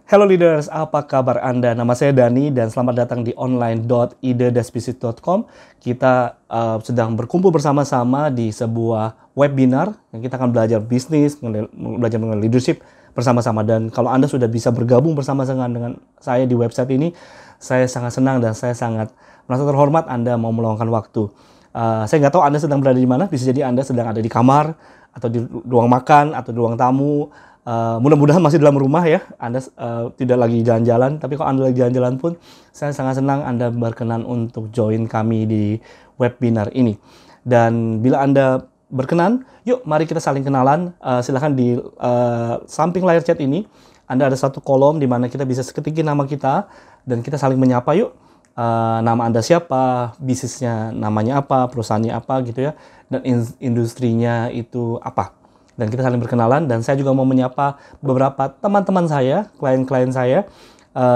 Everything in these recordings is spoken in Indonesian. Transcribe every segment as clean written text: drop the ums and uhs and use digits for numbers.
Hello leaders, apa kabar Anda? Nama saya Dani dan selamat datang di online.ide-bisnis.com. Kita sedang berkumpul bersama-sama di sebuah webinar yang kita akan belajar bisnis, belajar mengenai leadership bersama-sama. Dan kalau Anda sudah bisa bergabung bersama dengan saya di website ini, saya sangat senang dan saya sangat merasa terhormat Anda mau meluangkan waktu. Saya nggak tahu Anda sedang berada di mana, bisa jadi Anda sedang ada di kamar, atau di ruang makan, atau di ruang tamu. Mudah-mudahan masih dalam rumah ya, Anda tidak lagi jalan-jalan. Tapi kalau Anda lagi jalan-jalan pun, saya sangat senang Anda berkenan untuk join kami di webinar ini. Dan bila Anda berkenan, yuk mari kita saling kenalan. Silahkan di samping layar chat ini, Anda ada satu kolom di mana kita bisa ketikin nama kita, dan kita saling menyapa yuk. Nama Anda siapa, bisnisnya namanya apa, perusahaannya apa gitu ya, dan industrinya itu apa. Dan kita saling berkenalan, dan saya juga mau menyapa beberapa teman-teman saya, klien-klien saya.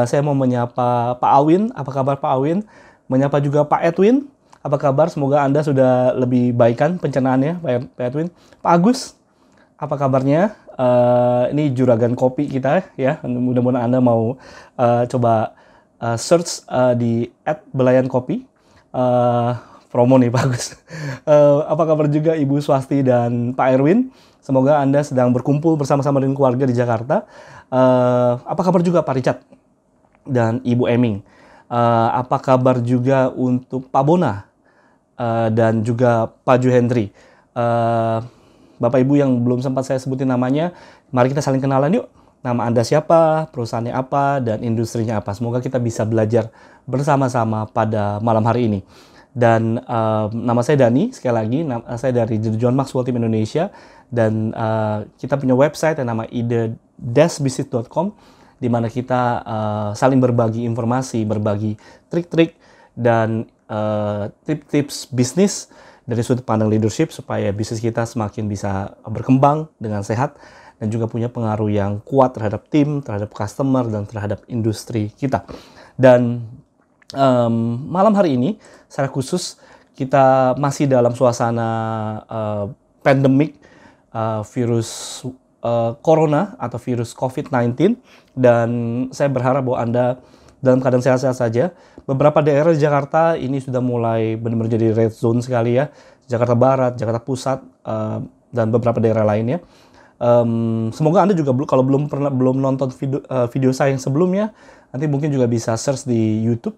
Saya mau menyapa Pak Awin, apa kabar Pak Awin? Menyapa juga Pak Edwin, apa kabar? Semoga Anda sudah lebih baikkan pencernaannya, Pak Edwin. Pak Agus, apa kabarnya? Ini juragan kopi kita ya, mudah-mudahan Anda mau coba search di @belayankopi. Promo nih Pak Agus. Apa kabar juga Ibu Swasti dan Pak Erwin? Semoga Anda sedang berkumpul bersama-sama dengan keluarga di Jakarta. Apa kabar juga Pak Richard dan Ibu Eming? Apa kabar juga untuk Pak Bona dan juga Pak Juhendri? Bapak Ibu yang belum sempat saya sebutin namanya, mari kita saling kenalan yuk. Nama Anda siapa, perusahaannya apa, dan industrinya apa. Semoga kita bisa belajar bersama-sama pada malam hari ini. Dan nama saya Dani, sekali lagi, saya dari John Maxwell Team Indonesia. Dan kita punya website yang nama ide-bisnis.com, di mana kita saling berbagi informasi, berbagi trik-trik, dan tips-tips bisnis dari sudut pandang leadership, supaya bisnis kita semakin bisa berkembang dengan sehat, dan juga punya pengaruh yang kuat terhadap tim, terhadap customer, dan terhadap industri kita. Dan malam hari ini, secara khusus, kita masih dalam suasana pandemik virus corona atau virus COVID-19. Dan saya berharap bahwa Anda dalam keadaan sehat-sehat saja. Beberapa daerah di Jakarta ini sudah mulai benar-benar jadi red zone sekali ya. Jakarta Barat, Jakarta Pusat, dan beberapa daerah lainnya. Semoga Anda juga kalau belum nonton video saya yang sebelumnya, nanti mungkin juga bisa search di YouTube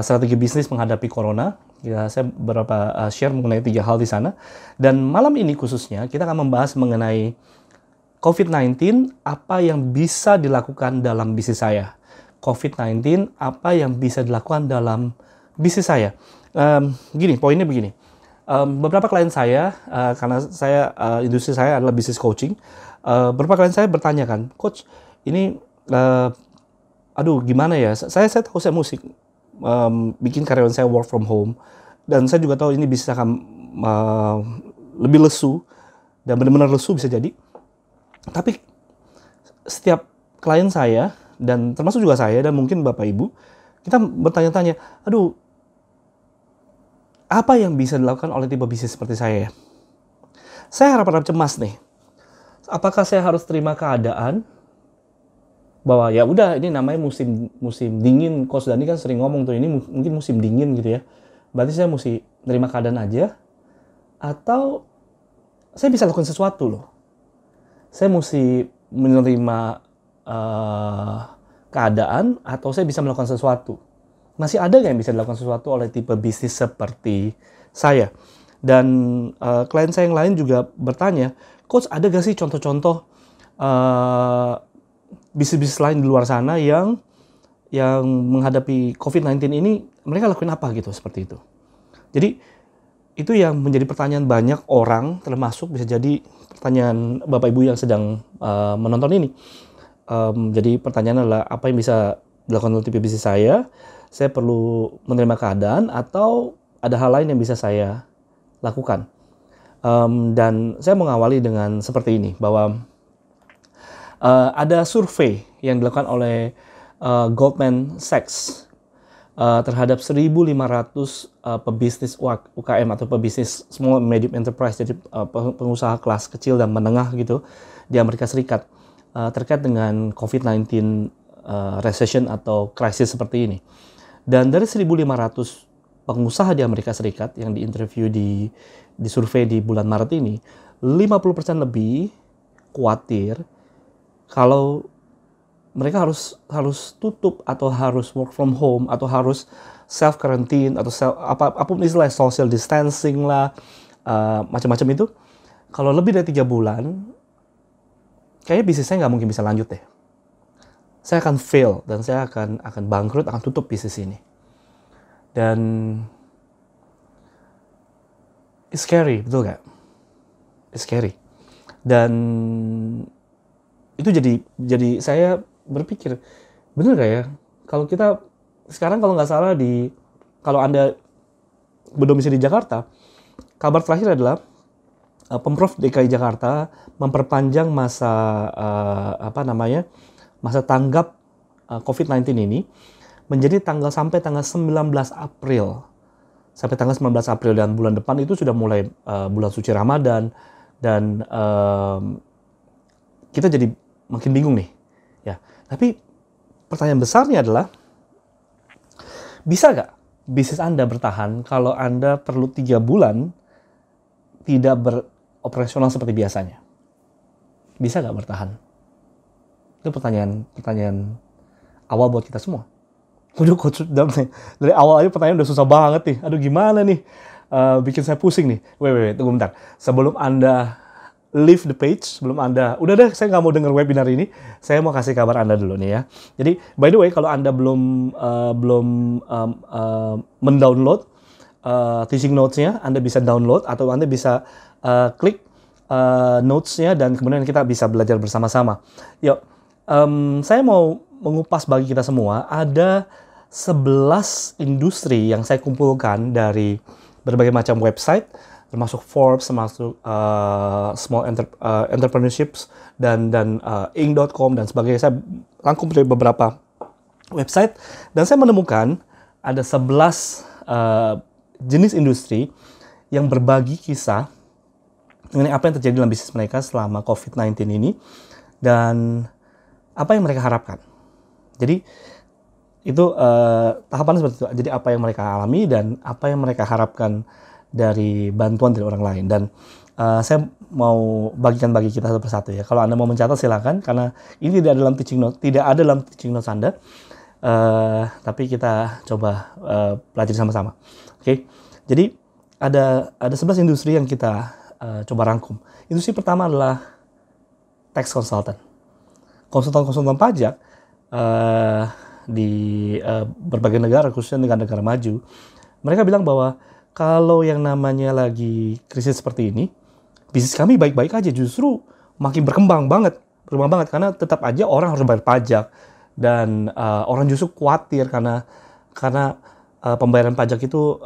strategi bisnis menghadapi corona. Ya, saya beberapa share mengenai 3 hal di sana. Dan malam ini khususnya kita akan membahas mengenai COVID-19, apa yang bisa dilakukan dalam bisnis saya. COVID-19, apa yang bisa dilakukan dalam bisnis saya. Poinnya begini. Beberapa klien saya, karena saya industri saya adalah bisnis coaching, beberapa klien saya bertanya kan, Coach, ini gimana ya? Saya tahu saya musik, bikin karyawan saya work from home, dan saya juga tahu ini bisa lebih lesu, dan benar-benar lesu bisa jadi. Tapi setiap klien saya, dan termasuk juga saya, dan mungkin Bapak Ibu, kita bertanya-tanya, apa yang bisa dilakukan oleh tipe bisnis seperti saya ya? Saya harap cemas nih. Apakah saya harus terima keadaan bahwa ya udah, ini namanya musim dingin. Coach Dani kan sering ngomong tuh, ini mungkin musim dingin gitu ya. Berarti saya mesti terima keadaan aja, atau saya bisa lakukan sesuatu loh. Saya mesti menerima keadaan, atau saya bisa melakukan sesuatu. Masih ada nggak yang bisa dilakukan sesuatu oleh tipe bisnis seperti saya? Dan klien saya yang lain juga bertanya, Coach, ada nggak sih contoh-contoh bisnis-bisnis lain di luar sana yang menghadapi COVID-19 ini, mereka lakuin apa gitu, seperti itu. Jadi itu yang menjadi pertanyaan banyak orang, termasuk bisa jadi pertanyaan Bapak Ibu yang sedang menonton ini. Jadi pertanyaan adalah, apa yang bisa dilakukan oleh tipe bisnis saya? Saya perlu menerima keadaan, atau ada hal lain yang bisa saya lakukan? Dan saya mengawali dengan seperti ini, bahwa ada survei yang dilakukan oleh Goldman Sachs terhadap 1.500 pebisnis UKM atau pebisnis small and medium enterprise, jadi pengusaha kelas kecil dan menengah gitu di Amerika Serikat, terkait dengan COVID-19 recession atau krisis seperti ini. Dan dari 1.500 pengusaha di Amerika Serikat yang diinterview di survei di bulan Maret ini, 50% lebih khawatir kalau mereka harus tutup atau harus work from home atau harus self quarantine atau apapun istilah social distancing lah, macam-macam itu. Kalau lebih dari 3 bulan, kayaknya bisnis saya nggak mungkin bisa lanjut deh. Saya akan fail dan saya akan bangkrut, akan tutup bisnis ini. Dan it's scary, betul nggak? It's scary. Dan itu jadi saya berpikir, bener nggak ya? Kalau kita sekarang kalau nggak salah kalau Anda berdomisili di Jakarta, kabar terakhir adalah Pemprov DKI Jakarta memperpanjang masa masa tanggap COVID-19 ini menjadi sampai tanggal 19 April. Sampai tanggal 19 April dan bulan depan itu sudah mulai bulan suci Ramadan dan kita jadi makin bingung nih. Ya, tapi pertanyaan besarnya adalah bisa nggak bisnis Anda bertahan kalau Anda perlu 3 bulan tidak beroperasional seperti biasanya? Bisa nggak bertahan? Itu pertanyaan awal buat kita semua. Udah coach, dari awal aja pertanyaan udah susah banget nih. Aduh gimana nih? Bikin saya pusing nih. Wait, tunggu bentar. Sebelum Anda leave the page, sebelum Anda, udah deh saya nggak mau denger webinar ini, saya mau kasih kabar Anda dulu nih ya. Jadi by the way, kalau Anda belum mendownload teaching notes-nya, Anda bisa download atau Anda bisa klik notes-nya dan kemudian kita bisa belajar bersama-sama. Yuk. Saya mau mengupas bagi kita semua, ada 11 industri yang saya kumpulkan dari berbagai macam website, termasuk Forbes, termasuk Small Entrepreneurships, dan Inc.com, dan sebagainya. Saya rangkum dari beberapa website, dan saya menemukan ada 11 jenis industri yang berbagi kisah mengenai apa yang terjadi dalam bisnis mereka selama COVID-19 ini, dan apa yang mereka harapkan. Jadi itu tahapan seperti itu. Jadi apa yang mereka alami dan apa yang mereka harapkan dari bantuan dari orang lain. Dan saya mau bagikan bagi kita satu persatu ya. Kalau Anda mau mencatat silakan, karena ini tidak ada dalam teaching notes Anda. Tapi kita coba pelajari sama-sama. Oke. Jadi ada 11 industri yang kita coba rangkum. Industri pertama adalah tax consultant. Konsultan pajak di berbagai negara, khususnya negara-negara maju, mereka bilang bahwa kalau yang namanya lagi krisis seperti ini, bisnis kami baik-baik aja, justru makin berkembang banget karena tetap aja orang harus bayar pajak dan orang justru khawatir karena pembayaran pajak itu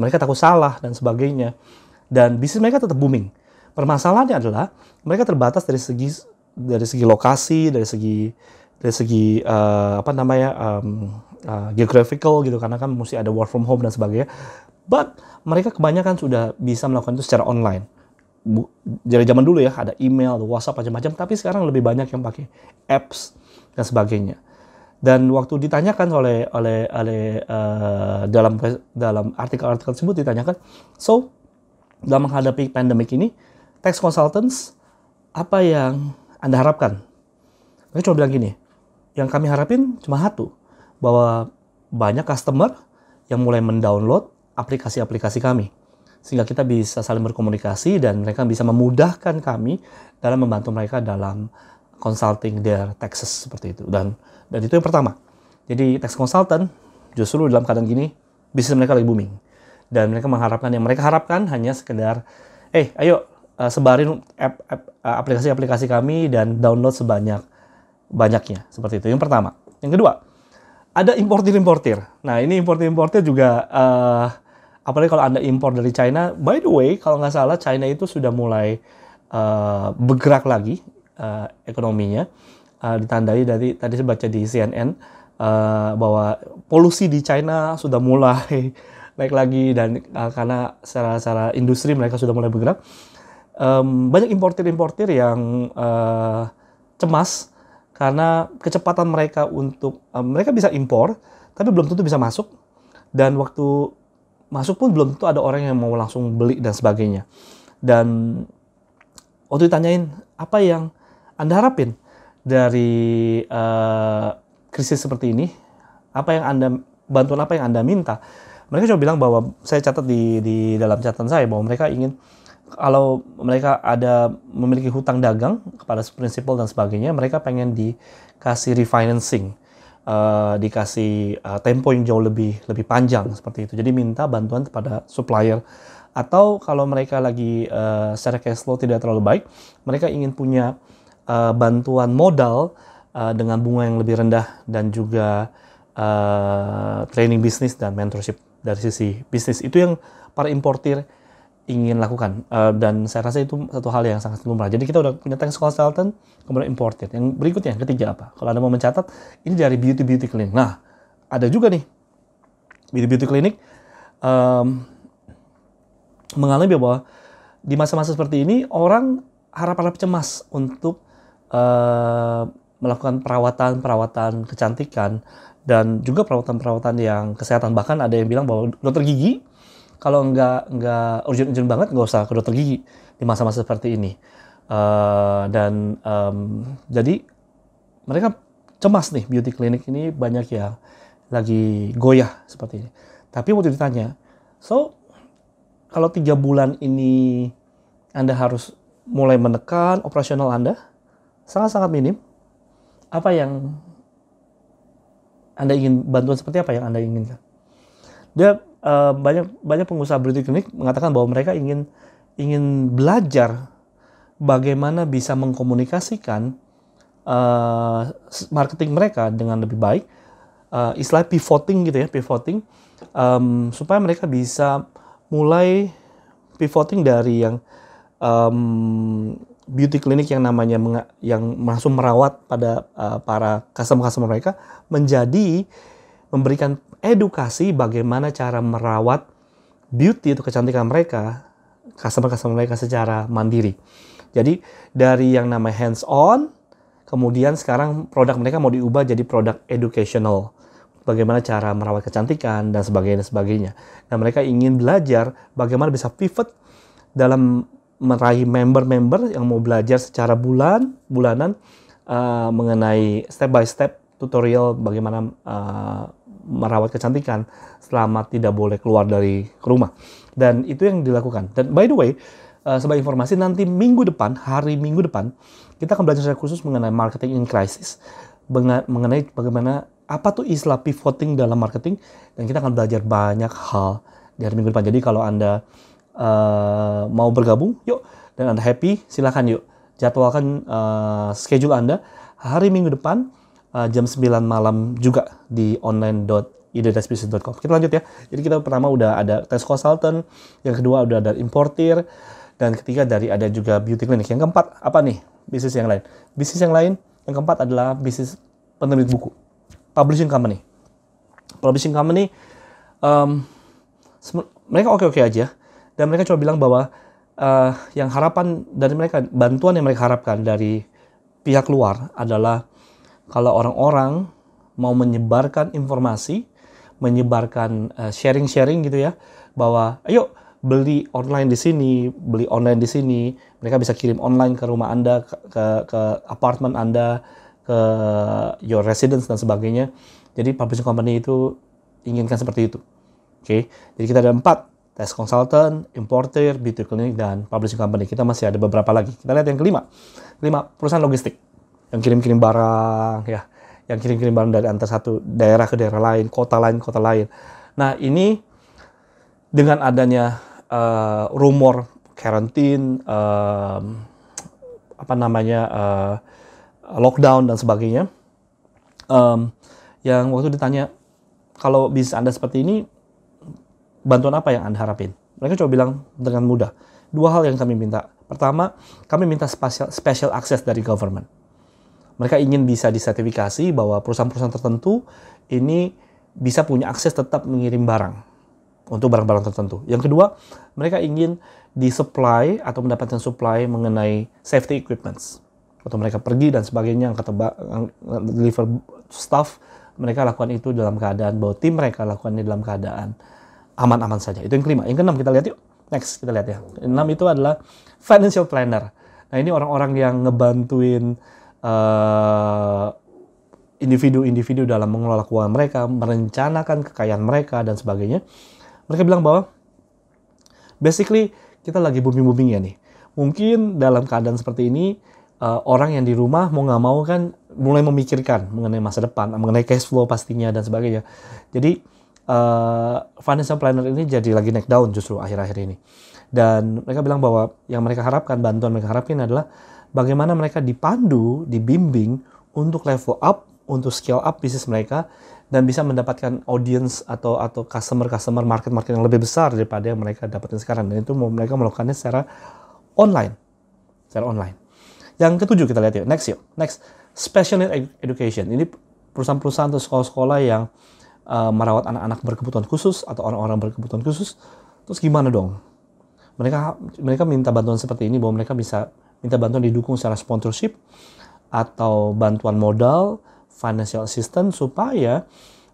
mereka takut salah dan sebagainya, dan bisnis mereka tetap booming. Permasalahannya adalah mereka terbatas dari segi lokasi, dari segi geographical gitu, karena kan mesti ada work from home dan sebagainya. But mereka kebanyakan sudah bisa melakukan itu secara online. Dari zaman dulu ya, ada email, ada WhatsApp macam-macam, tapi sekarang lebih banyak yang pakai apps dan sebagainya. Dan waktu ditanyakan oleh dalam artikel-artikel tersebut ditanyakan, so dalam menghadapi pandemik ini, tax consultants apa yang Anda harapkan? Mereka cuma bilang gini, yang kami harapin cuma satu, bahwa banyak customer yang mulai mendownload aplikasi-aplikasi kami, sehingga kita bisa saling berkomunikasi dan mereka bisa memudahkan kami dalam membantu mereka dalam consulting their taxes seperti itu. Dan itu yang pertama. Jadi tax consultant justru dalam keadaan gini, bisnis mereka lagi booming. Dan mereka harapkan hanya sekedar, ayo sebarin aplikasi-aplikasi kami dan download sebanyak-banyaknya. Seperti itu. Yang pertama. Yang kedua, ada importir-importir. Nah, ini importir-importir juga, apalagi kalau Anda impor dari China. By the way, kalau nggak salah, China itu sudah mulai bergerak lagi ekonominya. Ditandai dari, tadi saya baca di CNN, bahwa polusi di China sudah mulai naik lagi, dan karena secara industri mereka sudah mulai bergerak. Banyak importir-importir yang cemas karena kecepatan mereka untuk mereka bisa impor, tapi belum tentu bisa masuk, dan waktu masuk pun belum tentu ada orang yang mau langsung beli dan sebagainya. Dan waktu ditanyain apa yang Anda harapin dari krisis seperti ini, bantuan apa yang Anda minta, mereka coba bilang bahwa, saya catat di dalam catatan saya, bahwa mereka ingin, kalau mereka memiliki hutang dagang kepada prinsipal dan sebagainya, mereka pengen dikasih refinancing, dikasih tempo yang jauh lebih panjang seperti itu. Jadi minta bantuan kepada supplier, atau kalau mereka lagi secara cash flow tidak terlalu baik, mereka ingin punya bantuan modal dengan bunga yang lebih rendah, dan juga training bisnis dan mentorship dari sisi bisnis. Itu yang para importir ingin lakukan, dan saya rasa itu satu hal yang sangat lumrah. Jadi kita udah punya tax consultant, kemudian importir. Yang berikutnya, yang ketiga apa? Kalau Anda mau mencatat, ini dari beauty clinic. Nah, ada juga nih beauty clinic mengalami bahwa di masa-masa seperti ini orang harap-harap cemas untuk melakukan perawatan kecantikan, dan juga perawatan yang kesehatan. Bahkan ada yang bilang bahwa dokter gigi, kalau nggak urgent banget, nggak usah ke dokter gigi di masa-masa seperti ini. Jadi mereka cemas nih, beauty clinic ini banyak yang lagi goyah seperti ini. Tapi waktu ditanya, kalau 3 bulan ini Anda harus mulai menekan operasional Anda, sangat-sangat minim. Apa yang Anda ingin, bantuan seperti apa yang Anda inginkan? Dia banyak pengusaha beauty clinic mengatakan bahwa mereka ingin belajar bagaimana bisa mengkomunikasikan marketing mereka dengan lebih baik, istilah pivoting gitu ya, supaya mereka bisa mulai pivoting dari yang beauty clinic yang namanya yang langsung merawat pada para customer mereka, menjadi memberikan edukasi bagaimana cara merawat beauty atau kecantikan mereka, customer mereka secara mandiri. Jadi dari yang namanya hands on, kemudian sekarang produk mereka mau diubah jadi produk educational, bagaimana cara merawat kecantikan dan sebagainya. Dan mereka ingin belajar bagaimana bisa pivot dalam meraih member-member yang mau belajar secara bulanan mengenai step by step tutorial bagaimana merawat kecantikan selama tidak boleh keluar dari rumah. Dan itu yang dilakukan. Dan by the way, sebagai informasi, nanti hari Minggu depan, kita akan belajar secara khusus mengenai marketing in crisis, mengenai bagaimana apa tuh istilah pivoting dalam marketing, dan kita akan belajar banyak hal di hari Minggu depan. Jadi kalau Anda mau bergabung, yuk, dan Anda happy, silakan yuk. Jadwalkan schedule Anda hari Minggu depan jam 9 malam juga di online.ide-bisnis.com. Kita lanjut ya. Jadi kita pertama udah ada tax consultant, yang kedua udah ada importir, dan ketiga ada juga beauty clinic. Yang keempat apa nih? Bisnis yang lain. Bisnis yang lain yang keempat adalah bisnis penerbit buku. Publishing company. Mereka oke-oke aja, dan mereka coba bilang bahwa yang harapan dari mereka, bantuan yang mereka harapkan dari pihak luar adalah kalau orang-orang mau menyebarkan informasi, menyebarkan sharing gitu ya, bahwa ayo beli online di sini, mereka bisa kirim online ke rumah Anda, ke apartemen Anda, ke your residence dan sebagainya. Jadi publishing company itu inginkan seperti itu. Oke. Jadi kita ada 4, tax consultant, importer, beauty clinic, dan publishing company. Kita masih ada beberapa lagi. Kita lihat yang kelima, perusahaan logistik yang kirim-kirim barang ya, yang kirim-kirim barang dari antar satu daerah ke daerah lain, kota lain. Nah, ini dengan adanya rumor karantin, lockdown dan sebagainya, yang waktu ditanya kalau bisnis Anda seperti ini, bantuan apa yang Anda harapin? Mereka coba bilang dengan mudah, 2 hal yang kami minta. Pertama, kami minta special access dari government. Mereka ingin bisa disertifikasi bahwa perusahaan-perusahaan tertentu ini bisa punya akses tetap mengirim barang untuk barang-barang tertentu. Yang kedua, mereka ingin disupply atau mendapatkan supply mengenai safety equipments. atau mereka pergi dan sebagainya, deliver stuff, mereka lakukan itu dalam keadaan bahwa tim mereka lakukan ini dalam keadaan aman-aman saja. Itu yang kelima. Yang keenam kita lihat yuk. Next kita lihat ya. Yang enam itu adalah financial planner. Nah ini orang-orang yang ngebantuin individu-individu dalam mengelola keuangan mereka, merencanakan kekayaan mereka dan sebagainya. Mereka bilang bahwa basically kita lagi booming-booming ya nih. Mungkin dalam keadaan seperti ini orang yang di rumah mau nggak mau kan mulai memikirkan mengenai masa depan, mengenai cash flow pastinya dan sebagainya. Jadi financial planner ini jadi lagi naik daun justru akhir-akhir ini. Dan mereka bilang bahwa yang mereka harapkan, bantuan mereka harapin adalah bagaimana mereka dipandu, dibimbing untuk level up, untuk scale up bisnis mereka dan bisa mendapatkan audience atau customer market yang lebih besar daripada yang mereka dapatkan sekarang. Dan itu mereka melakukannya secara online. Yang ketujuh kita lihat yuk. Next, special need education. Ini perusahaan-perusahaan atau sekolah-sekolah yang merawat anak-anak berkebutuhan khusus atau orang-orang berkebutuhan khusus. Terus gimana dong? Mereka minta bantuan seperti ini bahwa mereka bisa minta bantuan didukung secara sponsorship atau bantuan modal, financial assistance supaya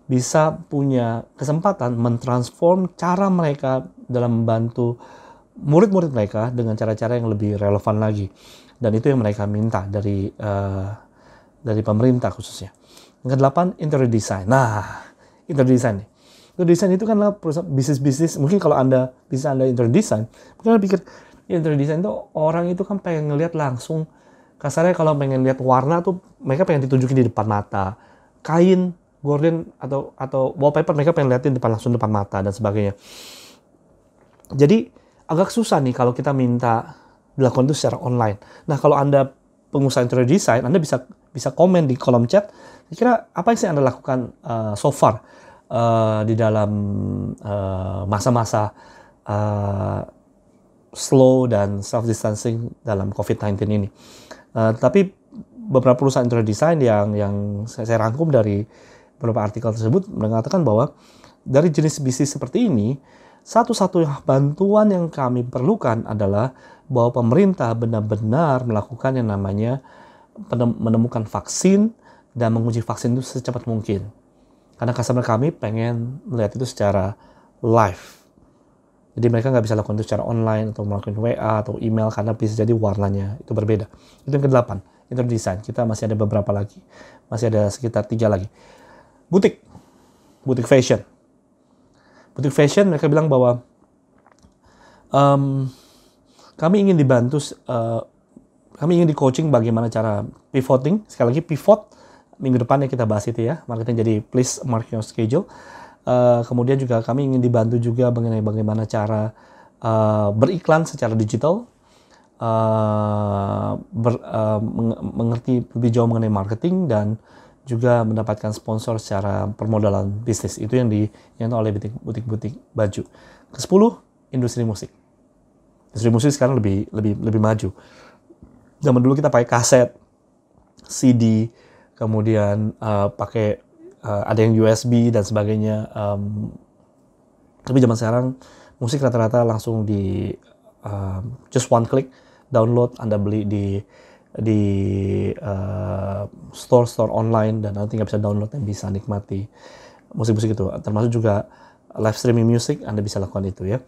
bisa punya kesempatan mentransform cara mereka dalam membantu murid-murid mereka dengan cara-cara yang lebih relevan lagi. Dan itu yang mereka minta dari pemerintah khususnya. Yang kedelapan, interior design. Nah, interior design nih. Interior design itu kan bisnis-bisnis. Mungkin kalau Anda bisa interior design, mungkin Anda pikir interior design itu orang itu kan pengen ngelihat langsung. Kasarnya kalau pengen lihat warna tuh mereka pengen ditunjukin di depan mata. Kain, gorden atau wallpaper mereka pengen liatin langsung depan mata dan sebagainya. Jadi agak susah nih kalau kita minta dilakukan itu secara online. Nah, kalau Anda pengusaha interior design, Anda bisa komen di kolom chat. Kira apa sih Anda lakukan so far di dalam masa-masa slow dan self distancing dalam COVID-19 ini. Tapi beberapa perusahaan interior design yang saya rangkum dari beberapa artikel tersebut mengatakan bahwa dari jenis bisnis seperti ini, satu-satunya bantuan yang kami perlukan adalah bahwa pemerintah benar-benar melakukan yang namanya menemukan vaksin dan menguji vaksin itu secepat mungkin. Karena customer kami pengen melihat itu secara live. Jadi mereka nggak bisa lakukan itu secara online atau melakukan WA atau email karena bisa jadi warnanya itu berbeda. Itu yang ke-8, interior design. Kita masih ada beberapa lagi. Masih ada sekitar 3 lagi. Butik fashion. Butik fashion mereka bilang bahwa kami ingin dibantu, kami ingin di coaching bagaimana cara pivoting. Sekali lagi pivot, minggu depan ya kita bahas itu ya. Marketing jadi please mark your schedule. Kemudian juga kami ingin dibantu juga mengenai bagaimana cara beriklan secara digital, mengerti lebih jauh mengenai marketing dan juga mendapatkan sponsor secara permodalan bisnis. Itu yang dinyatakan oleh butik-butik baju. Ke-10, industri musik. Industri musik sekarang lebih maju. Zaman dulu kita pakai kaset, CD, kemudian pakai ada yang USB dan sebagainya. Tapi zaman sekarang musik rata-rata langsung di just one click download, Anda beli di store online dan nanti tinggal bisa download dan bisa nikmati musik-musik itu. Termasuk juga live streaming music, Anda bisa lakukan itu ya.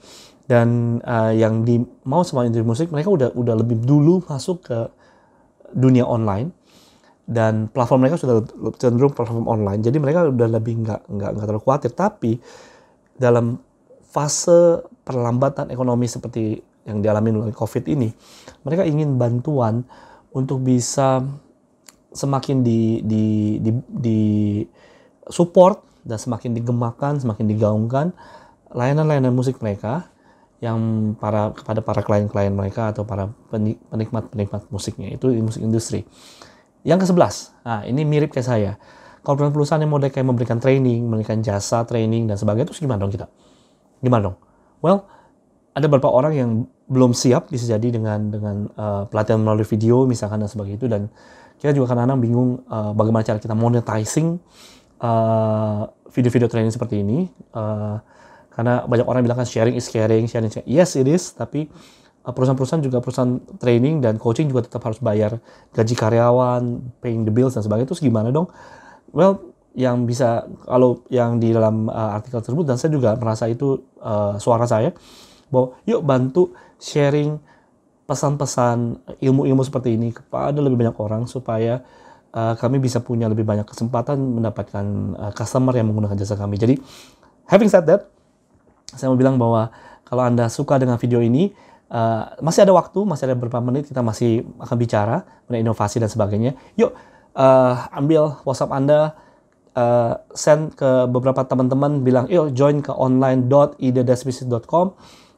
Dan yang mau sama industri musik, mereka udah lebih dulu masuk ke dunia online. Dan platform mereka sudah cenderung platform online, jadi mereka udah lebih nggak terlalu khawatir. Tapi dalam fase perlambatan ekonomi seperti yang dialami oleh COVID ini, mereka ingin bantuan untuk bisa semakin di support dan semakin digemakan, semakin digaungkan layanan-layanan musik mereka yang kepada para klien-klien mereka atau para penikmat musiknya. Itu musik industri. Yang ke-11, nah ini mirip kayak saya. Kalau perusahaan yang model kayak memberikan training, memberikan jasa training dan sebagainya, terus gimana dong kita? Gimana dong? Well, ada beberapa orang yang belum siap bisa jadi dengan pelatihan melalui video misalkan dan sebagainya itu, dan kita juga kadang-kadang bingung bagaimana cara kita monetizing video-video training seperti ini. Karena banyak orang bilang kan sharing is caring. Yes it is, tapi perusahaan-perusahaan juga perusahaan training dan coaching juga tetap harus bayar gaji karyawan, paying the bills dan sebagainya. Terus gimana dong? Well, yang bisa, kalau yang di dalam artikel tersebut, dan saya juga merasa itu suara saya, bahwa yuk bantu sharing pesan-pesan ilmu-ilmu seperti ini kepada lebih banyak orang supaya kami bisa punya lebih banyak kesempatan mendapatkan customer yang menggunakan jasa kami. Jadi, having said that, saya mau bilang bahwa kalau Anda suka dengan video ini, masih ada waktu, masih ada beberapa menit, kita masih akan bicara mengenai inovasi dan sebagainya. Yuk, ambil WhatsApp Anda, send ke beberapa teman-teman, bilang, yuk join ke online.ide-bisnis.com.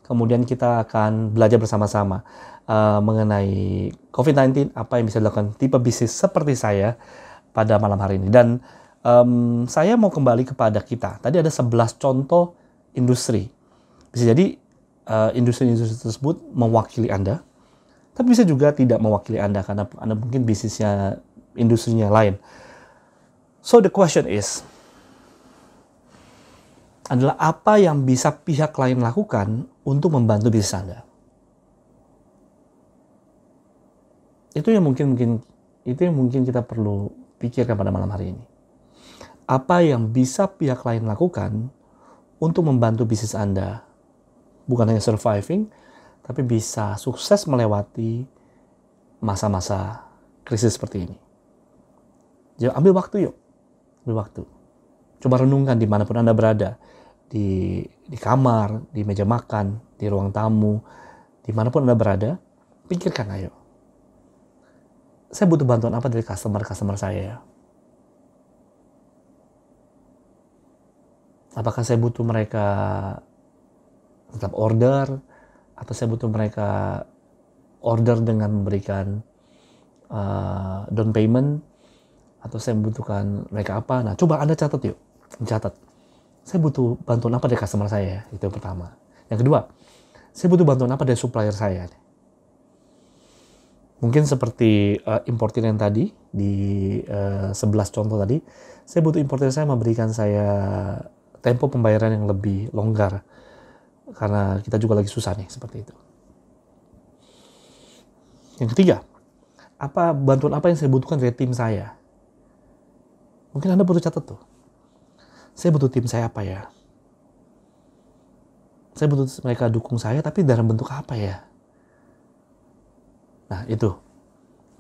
Kemudian kita akan belajar bersama-sama mengenai COVID-19, apa yang bisa dilakukan tipe bisnis seperti saya pada malam hari ini. Dan saya mau kembali kepada kita. Tadi ada 11 contoh industri. Bisa jadi industri-industri tersebut mewakili Anda, tapi bisa juga tidak mewakili Anda karena Anda mungkin bisnisnya, industrinya lain. So the question is, adalah apa yang bisa pihak lain lakukan untuk membantu bisnis Anda? Itu yang mungkin kita perlu pikirkan pada malam hari ini. Apa yang bisa pihak lain lakukan untuk membantu bisnis Anda, bukan hanya surviving, tapi bisa sukses melewati masa-masa krisis seperti ini. Jadi ambil waktu yuk, ambil waktu. Coba renungkan dimanapun Anda berada, di kamar, di meja makan, di ruang tamu, dimanapun Anda berada, pikirkan ayo. Saya butuh bantuan apa dari customer saya? Apakah saya butuh mereka tetap order, atau saya butuh mereka order dengan memberikan down payment, atau saya membutuhkan mereka apa? Nah, coba Anda catat yuk, catat. Saya butuh bantuan apa dari customer saya? Itu yang pertama. Yang kedua, saya butuh bantuan apa dari supplier saya? Mungkin seperti importer yang tadi, di 11 contoh tadi, saya butuh importer saya memberikan saya tempo pembayaran yang lebih longgar. Karena kita juga lagi susah nih, seperti itu. Yang ketiga, bantuan apa yang saya butuhkan dari tim saya? Mungkin Anda butuh catat tuh. Saya butuh tim saya apa ya? Saya butuh mereka dukung saya, tapi dalam bentuk apa ya? Nah, itu.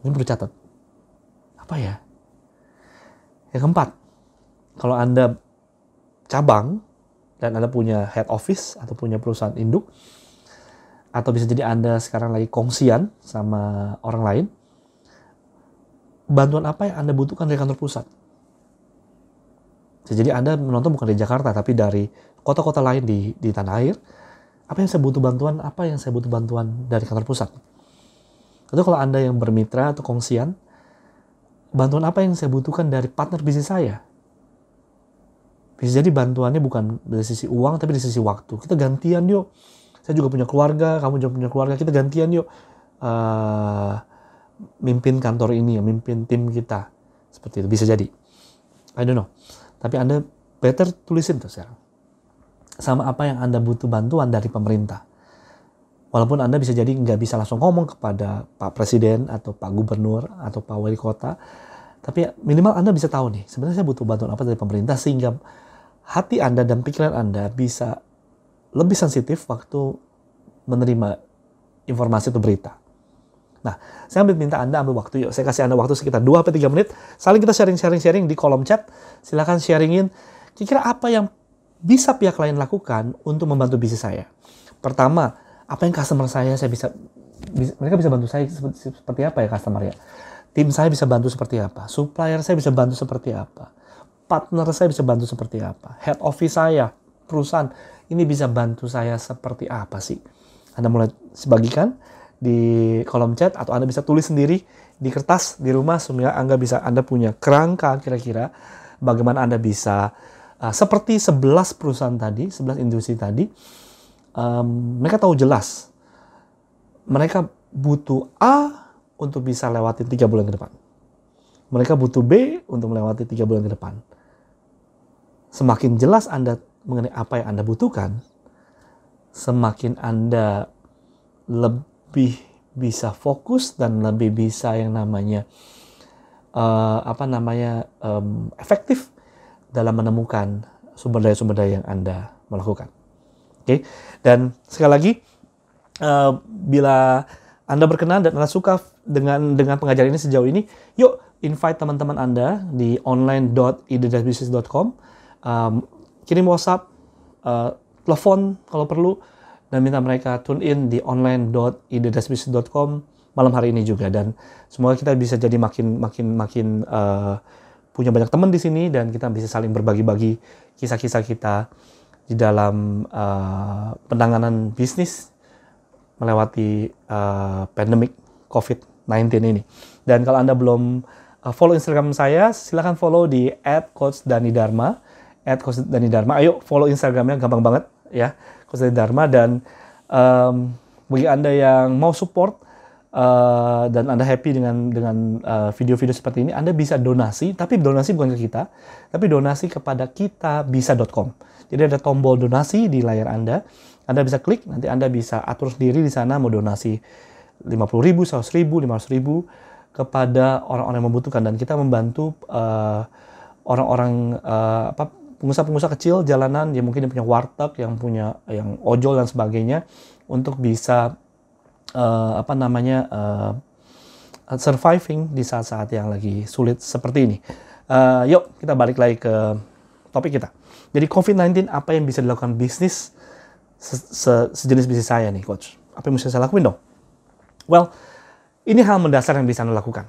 Ini perlu catat. Apa ya? Yang keempat, kalau Anda cabang, dan Anda punya head office, atau punya perusahaan induk, atau bisa jadi Anda sekarang lagi kongsian sama orang lain, bantuan apa yang Anda butuhkan dari kantor pusat? Jadi Anda menonton bukan di Jakarta, tapi dari kota-kota lain di tanah air. Apa yang saya butuh bantuan? Apa yang saya butuh bantuan dari kantor pusat? Atau kalau Anda yang bermitra atau kongsian, bantuan apa yang saya butuhkan dari partner bisnis saya? Bisa jadi bantuannya bukan dari sisi uang, tapi dari sisi waktu. Kita gantian yuk. Saya juga punya keluarga, kamu juga punya keluarga. Kita gantian yuk. Mimpin kantor ini, mimpin tim kita. Seperti itu, bisa jadi. I don't know. Tapi Anda better tulisin tuh sekarang. Sama apa yang Anda butuh bantuan dari pemerintah. Walaupun Anda bisa jadi nggak bisa langsung ngomong kepada Pak Presiden atau Pak Gubernur atau Pak Wali Kota, tapi minimal Anda bisa tahu nih, sebenarnya saya butuh bantuan apa dari pemerintah, sehingga hati Anda dan pikiran Anda bisa lebih sensitif waktu menerima informasi atau berita. Nah, saya minta Anda ambil waktu yuk. Saya kasih Anda waktu sekitar 2-3 menit. Saling kita sharing di kolom chat. Silakan sharingin kira-kira apa yang bisa pihak lain lakukan untuk membantu bisnis saya. Pertama, apa yang customer saya mereka bisa bantu saya seperti apa ya customer ya? Tim saya bisa bantu seperti apa? Supplier saya bisa bantu seperti apa? Partner saya bisa bantu seperti apa? Head office saya, perusahaan ini bisa bantu saya seperti apa sih? Anda mulai sebagikan di kolom chat, atau Anda bisa tulis sendiri di kertas di rumah, sehingga Anda punya kerangka kira-kira bagaimana Anda bisa seperti 11 perusahaan tadi, 11 industri tadi. Mereka tahu jelas mereka butuh A untuk bisa lewatin 3 bulan ke depan. Mereka butuh B untuk melewati 3 bulan ke depan. Semakin jelas Anda mengenai apa yang Anda butuhkan, semakin Anda lebih bisa fokus dan lebih bisa yang namanya efektif dalam menemukan sumber daya yang Anda melakukan. Oke, dan sekali lagi bila Anda berkenan dan Anda suka dengan pengajaran ini sejauh ini, yuk invite teman-teman Anda di online.ide-business.com, kirim WhatsApp, telepon kalau perlu, dan minta mereka tune in di online.ide-business.com malam hari ini juga. Dan semoga kita bisa jadi makin punya banyak teman di sini, dan kita bisa saling berbagi-bagi kisah-kisah kita di dalam penanganan bisnis melewati pandemic COVID-19 ini. Dan kalau Anda belum follow Instagram saya, silakan follow di @coachdhanidharma. @coachdhanidharma. Ayo follow Instagramnya, gampang banget ya, Coach Dhani Dharma. Dan bagi Anda yang mau support dan Anda happy dengan video-video seperti ini, Anda bisa donasi, tapi donasi bukan ke kita, tapi donasi kepada kitabisa.com. Jadi ada tombol donasi di layar Anda bisa klik, nanti Anda bisa atur sendiri di sana mau donasi 50.000, 100.000, 500.000 kepada orang-orang yang membutuhkan. Dan kita membantu orang-orang pengusaha-pengusaha kecil jalanan yang mungkin punya warteg, yang ojol dan sebagainya, untuk bisa surviving di saat-saat yang lagi sulit seperti ini. Yuk kita balik lagi ke topik kita. Jadi COVID-19, apa yang bisa dilakukan bisnis sejenis bisnis saya nih, Coach? Apa yang bisa saya lakuin dong? Well, ini hal mendasar yang bisa Anda lakukan.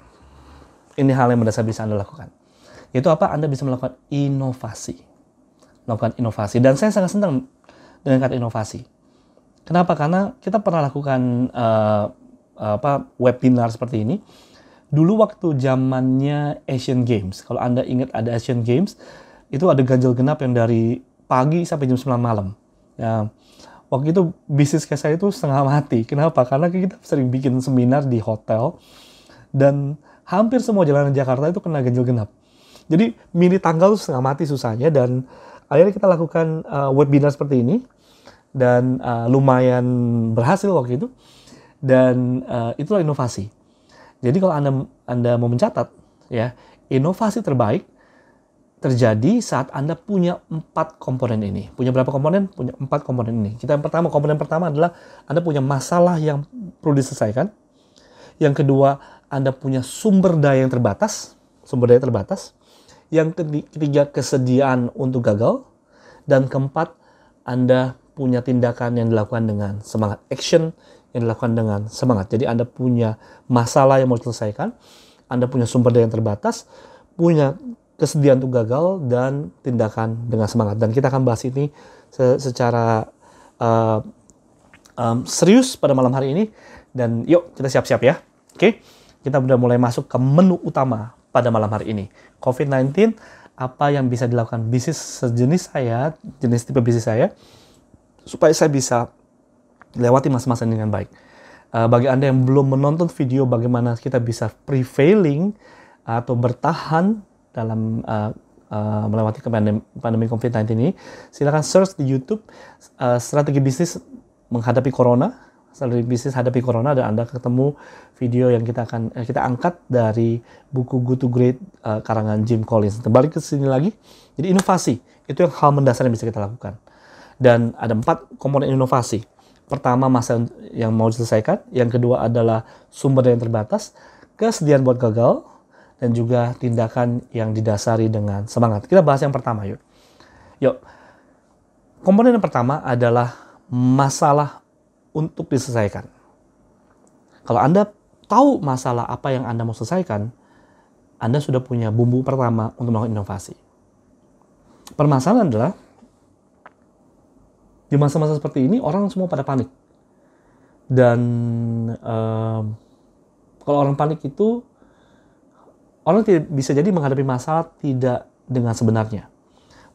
Yaitu apa? Anda bisa melakukan inovasi. Dan saya sangat senang dengan kata inovasi. Kenapa? Karena kita pernah lakukan webinar seperti ini dulu waktu zamannya Asian Games. Kalau Anda ingat ada Asian Games, itu ada ganjil genap yang dari pagi sampai jam 9 malam. Ya, waktu itu bisnis saya itu setengah mati. Kenapa? Karena kita sering bikin seminar di hotel dan hampir semua jalanan Jakarta itu kena ganjil genap. Jadi milih tanggal itu setengah mati susahnya, dan akhirnya kita lakukan webinar seperti ini, dan lumayan berhasil waktu itu. Dan itulah inovasi. Jadi kalau Anda mau mencatat, ya, inovasi terbaik terjadi saat Anda punya 4 komponen ini. Punya berapa komponen? Punya 4 komponen ini. Komponen pertama adalah Anda punya masalah yang perlu diselesaikan. Yang kedua, Anda punya sumber daya yang terbatas. Yang ketiga, kesediaan untuk gagal. Dan keempat, Anda punya tindakan yang dilakukan dengan semangat, action yang dilakukan dengan semangat. Jadi Anda punya masalah yang mau diselesaikan, Anda punya sumber daya yang terbatas, punya kesediaan untuk gagal, dan tindakan dengan semangat. Dan kita akan bahas ini secara serius pada malam hari ini. Dan yuk kita siap-siap ya. Oke, kita udah mulai masuk ke menu utama pada malam hari ini. COVID-19, apa yang bisa dilakukan bisnis sejenis saya, jenis tipe bisnis saya, supaya saya bisa lewati masa-masa ini dengan baik. Bagi Anda yang belum menonton video bagaimana kita bisa prevailing atau bertahan dalam melewati pandemi COVID-19 ini, silakan search di YouTube strategi bisnis menghadapi corona. Strategi bisnis hadapi corona, dan Anda ketemu video yang kita angkat dari buku Good to Great karangan Jim Collins. Balik ke sini lagi. Jadi inovasi itu yang hal mendasar yang bisa kita lakukan. Dan ada 4 komponen inovasi. Pertama, masalah yang mau diselesaikan. Yang kedua adalah sumber daya yang terbatas, kesediaan buat gagal, dan juga tindakan yang didasari dengan semangat. Kita bahas yang pertama, yuk. Komponen yang pertama adalah masalah untuk diselesaikan. Kalau Anda tahu masalah apa yang Anda mau selesaikan, Anda sudah punya bumbu pertama untuk melakukan inovasi. Permasalahan adalah, di masa-masa seperti ini, orang semua pada panik. Dan kalau orang panik itu, orang tidak bisa jadi menghadapi masalah tidak dengan sebenarnya.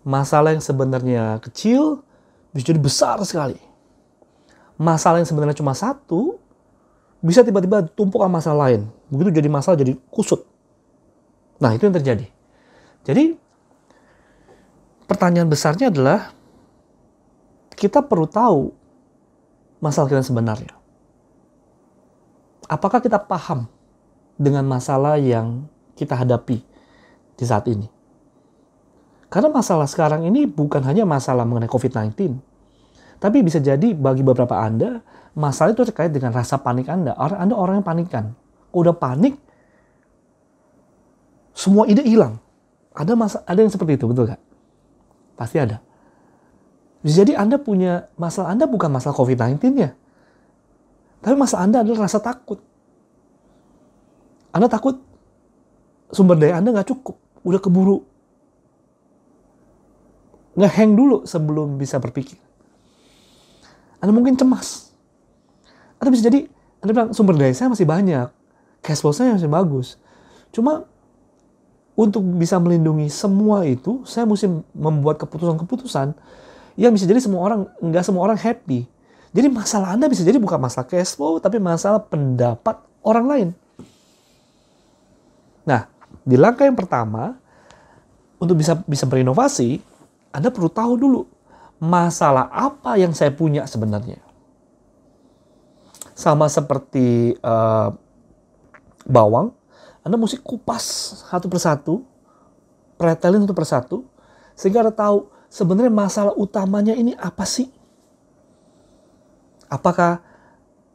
Masalah yang sebenarnya kecil bisa jadi besar sekali. Masalah yang sebenarnya cuma satu bisa tiba-tiba tumpuk sama masalah lain. Begitu jadi masalah jadi kusut. Nah, itu yang terjadi. Jadi pertanyaan besarnya adalah, kita perlu tahu masalah kita sebenarnya. Apakah kita paham dengan masalah yang kita hadapi di saat ini? Karena masalah sekarang ini bukan hanya masalah mengenai COVID-19, tapi bisa jadi bagi beberapa Anda, masalah itu terkait dengan rasa panik Anda. Anda orang yang panikan. Udah panik, semua ide hilang. Ada yang seperti itu, betul nggak? Pasti ada. Jadi Anda punya masalah, Anda bukan masalah COVID-19 ya. Tapi masalah Anda adalah rasa takut. Anda takut sumber daya Anda nggak cukup. Udah keburu nge-hang dulu sebelum bisa berpikir. Anda mungkin cemas. Anda bisa jadi, Anda bilang sumber daya saya masih banyak. Cash flow saya masih bagus. Cuma untuk bisa melindungi semua itu, saya mesti membuat keputusan-keputusan yang bisa jadi nggak semua orang happy. Jadi masalah Anda bisa jadi bukan masalah cash flow, tapi masalah pendapat orang lain. Nah, di langkah yang pertama, untuk bisa berinovasi, Anda perlu tahu dulu, masalah apa yang saya punya sebenarnya. Sama seperti bawang, Anda mesti kupas satu persatu, pretelin satu persatu, sehingga Anda tahu sebenarnya masalah utamanya ini apa sih? Apakah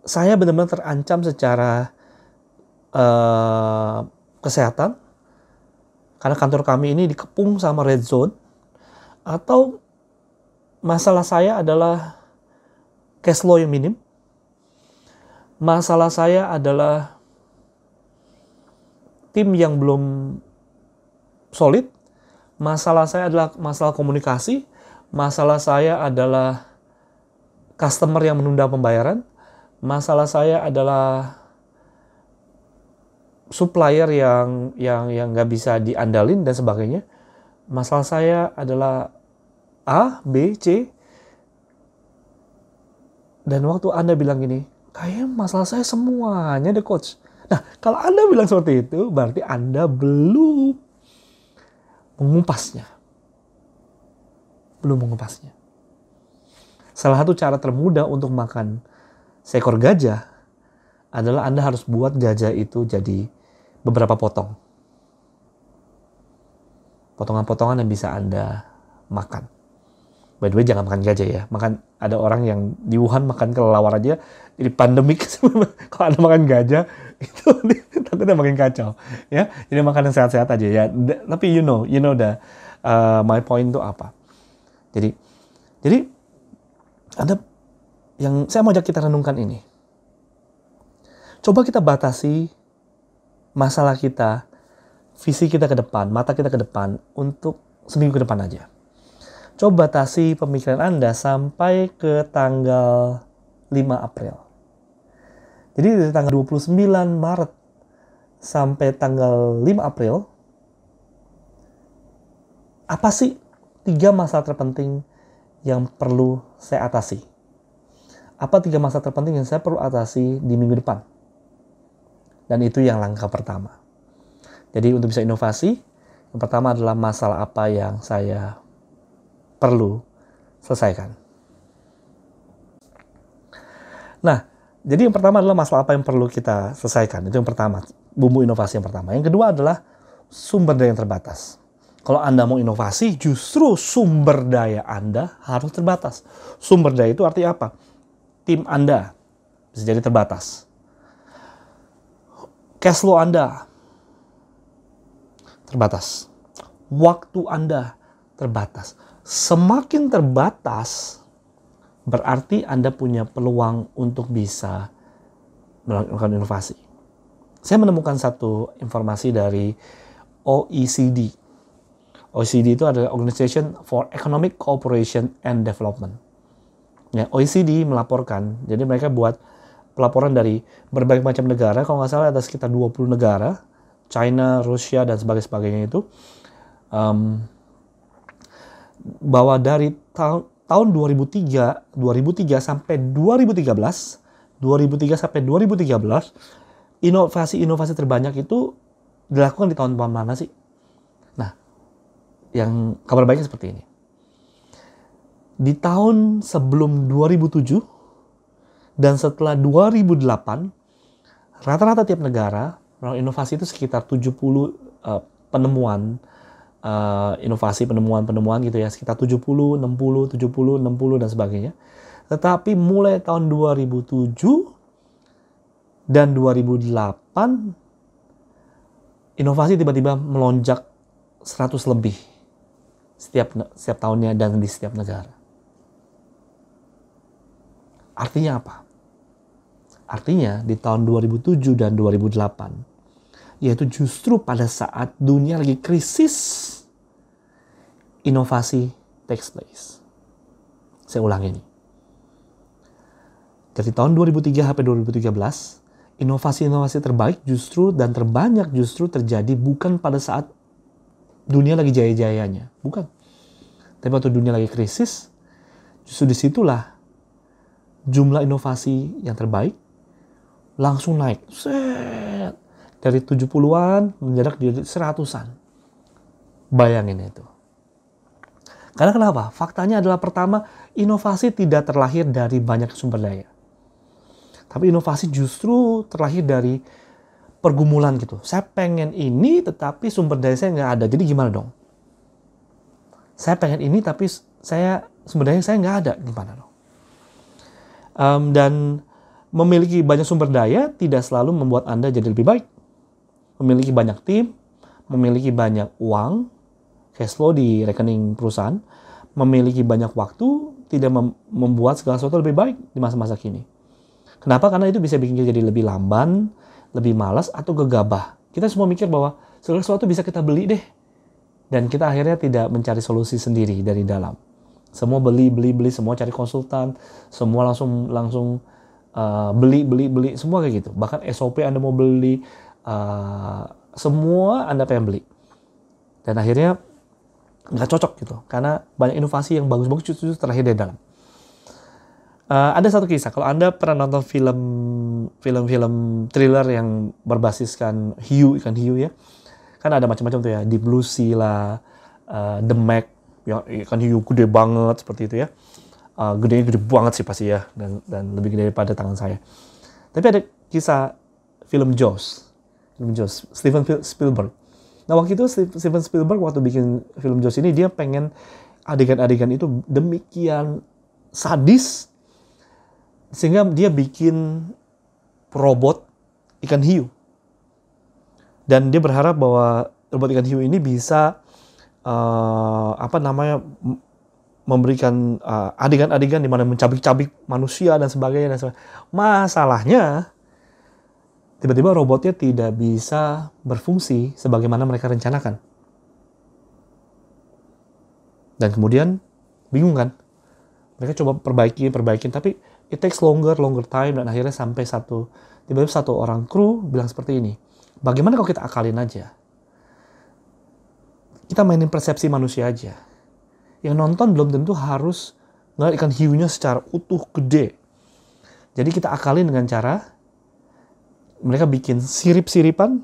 saya benar-benar terancam secara kesehatan? Karena kantor kami ini dikepung sama red zone. Atau masalah saya adalah cash flow yang minim. Masalah saya adalah tim yang belum solid. Masalah saya adalah masalah komunikasi. Masalah saya adalah customer yang menunda pembayaran. Masalah saya adalah supplier yang nggak bisa diandalin dan sebagainya. Masalah saya adalah A, B, C. Dan waktu Anda bilang gini, kayaknya masalah saya semuanya deh coach. Nah, kalau Anda bilang seperti itu, berarti Anda belum mengupasnya. Belum mengupasnya. Salah satu cara termudah untuk makan seekor gajah adalah Anda harus buat gajah itu jadi beberapa potong. Potongan-potongan yang bisa Anda makan. By the way, jangan makan gajah ya. Ada orang yang di Wuhan makan kelelawar aja, jadi pandemik. Kalau Anda makan gajah, itu takutnya makin kacau. Ya, jadi makan yang sehat-sehat aja ya. Tapi you know my point itu apa. Jadi Anda, yang saya mau ajak kita renungkan ini. Coba kita batasi masalah kita, visi kita ke depan, mata kita ke depan untuk seminggu ke depan aja. Coba batasi pemikiran Anda sampai ke tanggal 5 April. Jadi dari tanggal 29 Maret sampai tanggal 5 April, apa sih 3 masalah terpenting yang perlu saya atasi? Apa 3 masalah terpenting yang saya perlu atasi di minggu depan? Dan itu yang langkah pertama. Jadi untuk bisa inovasi, yang pertama adalah masalah apa yang saya perlu selesaikan. Nah, jadi yang pertama adalah masalah apa yang perlu kita selesaikan. Itu yang pertama, bumbu inovasi yang pertama. Yang kedua adalah sumber daya yang terbatas. Kalau Anda mau inovasi, justru sumber daya Anda harus terbatas. Sumber daya itu artinya apa? Tim Anda bisa jadi terbatas. Cash flow Anda terbatas. Waktu Anda terbatas. Semakin terbatas, berarti Anda punya peluang untuk bisa melakukan inovasi. Saya menemukan satu informasi dari OECD. OECD itu adalah Organization for Economic Cooperation and Development. Ya, OECD melaporkan, jadi mereka buat pelaporan dari berbagai macam negara, kalau nggak salah ada sekitar 20 negara, China, Rusia, dan sebagainya itu, bahwa dari tahun 2003 sampai 2013, inovasi terbanyak itu dilakukan di tahun mana sih? Nah, yang kabar baiknya seperti ini. Di tahun sebelum 2007 dan setelah 2008, Rata-rata tiap negara, inovasi itu sekitar 70 penemuan, inovasi penemuan gitu ya, sekitar 70, 60, 70, 60 dan sebagainya. Tetapi mulai tahun 2007 dan 2008, inovasi tiba-tiba melonjak 100 lebih setiap tahunnya dan di setiap negara. Artinya apa? Artinya di tahun 2007 dan 2008, yaitu justru pada saat dunia lagi krisis, inovasi takes place. Saya ulang ini. Dari tahun 2003 sampai 2013, inovasi-inovasi terbaik justru dan terbanyak justru terjadi bukan pada saat dunia lagi jaya-jayanya. Bukan. Tapi waktu dunia lagi krisis, justru disitulah jumlah inovasi yang terbaik langsung naik. Set. Dari 70-an mendadak jadi 100-an. Bayangin itu. Karena kenapa? Faktanya adalah pertama, inovasi tidak terlahir dari banyak sumber daya. Tapi inovasi justru terlahir dari pergumulan gitu. Saya pengen ini tetapi sumber daya saya nggak ada. Jadi gimana dong? Saya pengen ini tapi sumber daya saya nggak ada. Gimana dong? Dan memiliki banyak sumber daya tidak selalu membuat Anda jadi lebih baik. Memiliki banyak tim, memiliki banyak uang, cash flow di rekening perusahaan, memiliki banyak waktu, tidak membuat segala sesuatu lebih baik di masa-masa kini. Kenapa? Karena itu bisa bikin kita jadi lebih lamban, lebih malas, atau gegabah. Kita semua mikir bahwa segala sesuatu bisa kita beli deh. Dan kita akhirnya tidak mencari solusi sendiri dari dalam. Semua beli, semua cari konsultan, semua langsung beli, semua kayak gitu. Bahkan SOP Anda mau beli, semua Anda pengen beli. Dan akhirnya nggak cocok gitu. Karena banyak inovasi yang bagus-bagus justru terlahir dari dalam. Ada satu kisah, kalau Anda pernah nonton film thriller yang berbasiskan hiu, ikan hiu ya. Kan ada macam-macam tuh ya, Deep Blue Sea lah, The Meg, yang ikan hiu gede banget seperti itu ya. Gedenya gede banget sih pasti ya, dan lebih gede daripada tangan saya. Tapi ada kisah film Jaws, Steven Spielberg. Nah waktu itu Steven Spielberg waktu bikin film Jaws ini, dia pengen adegan-adegan itu demikian sadis, sehingga dia bikin robot ikan hiu. Dan dia berharap bahwa robot ikan hiu ini bisa memberikan adegan-adegan di mana mencabik-cabik manusia dan sebagainya. Masalahnya, tiba-tiba robotnya tidak bisa berfungsi sebagaimana mereka rencanakan. Dan kemudian bingung kan? Mereka coba perbaikin, tapi it takes longer time, dan akhirnya sampai tiba-tiba satu orang kru bilang seperti ini. Bagaimana kalau kita akalin aja? Kita mainin persepsi manusia aja. Yang nonton belum tentu harus ngeliat ikan hiunya secara utuh gede. Jadi kita akalin dengan cara mereka bikin sirip-siripan.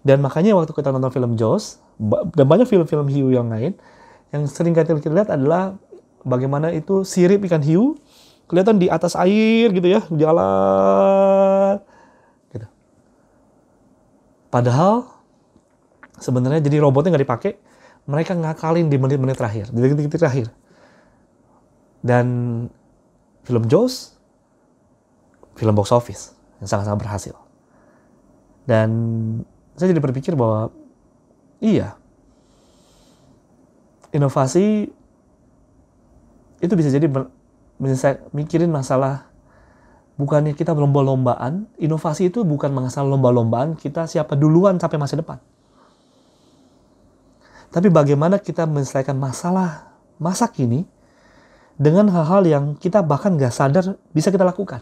Dan makanya waktu kita nonton film Jaws, dan banyak film-film hiu yang lain, yang sering kita lihat adalah bagaimana itu sirip ikan hiu kelihatan di atas air gitu ya, jalan gitu. Padahal sebenarnya jadi robotnya nggak dipakai, mereka ngakalin di menit-menit terakhir, di detik-detik terakhir. Dan film Jaws, film box office yang sangat-sangat berhasil. Dan saya jadi berpikir bahwa iya, inovasi itu bisa jadi mikirin masalah, bukannya kita berlomba-lombaan. Inovasi itu bukan masalah lomba-lombaan kita siapa duluan sampai masa depan. Tapi bagaimana kita menyelesaikan masalah masa kini dengan hal-hal yang kita bahkan gak sadar bisa kita lakukan.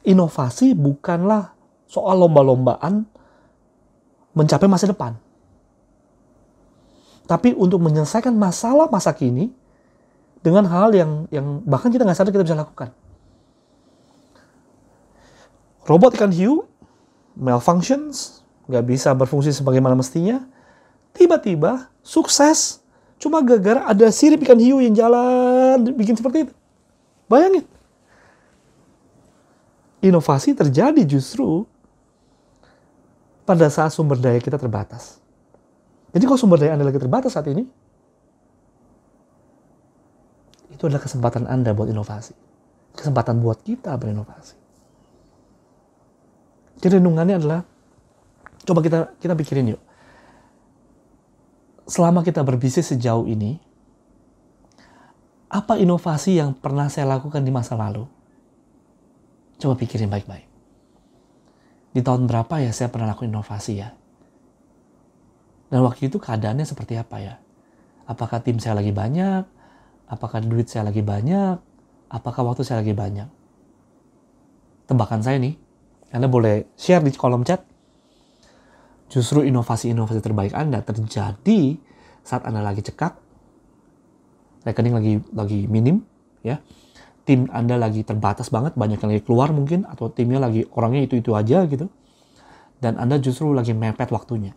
Inovasi bukanlah soal lomba-lombaan mencapai masa depan. Tapi untuk menyelesaikan masalah masa kini dengan hal yang bahkan kita nggak sadar kita bisa lakukan. Robot ikan hiu malfunctions, nggak bisa berfungsi sebagaimana mestinya, tiba-tiba sukses cuma gara-gara ada sirip ikan hiu yang jalan bikin seperti itu. Bayangin. inovasi terjadi justru pada saat sumber daya kita terbatas. Jadi kalau sumber daya Anda lagi terbatas saat ini, itu adalah kesempatan Anda buat inovasi. Kesempatan buat kita berinovasi. Jadi renungannya adalah, coba kita pikirin yuk. Selama kita berbisnis sejauh ini, apa inovasi yang pernah saya lakukan di masa lalu? Coba pikirin baik-baik. Di tahun berapa ya saya pernah lakukan inovasi ya? Dan waktu itu keadaannya seperti apa ya? Apakah tim saya lagi banyak? Apakah duit saya lagi banyak? Apakah waktu saya lagi banyak? Tebakan saya nih, Anda boleh share di kolom chat. Justru inovasi-inovasi terbaik Anda terjadi saat Anda lagi cekak, rekening lagi minim, ya. Tim Anda lagi terbatas banget, banyak yang lagi keluar mungkin, atau timnya lagi orangnya itu-itu aja gitu. Dan Anda justru lagi mepet waktunya.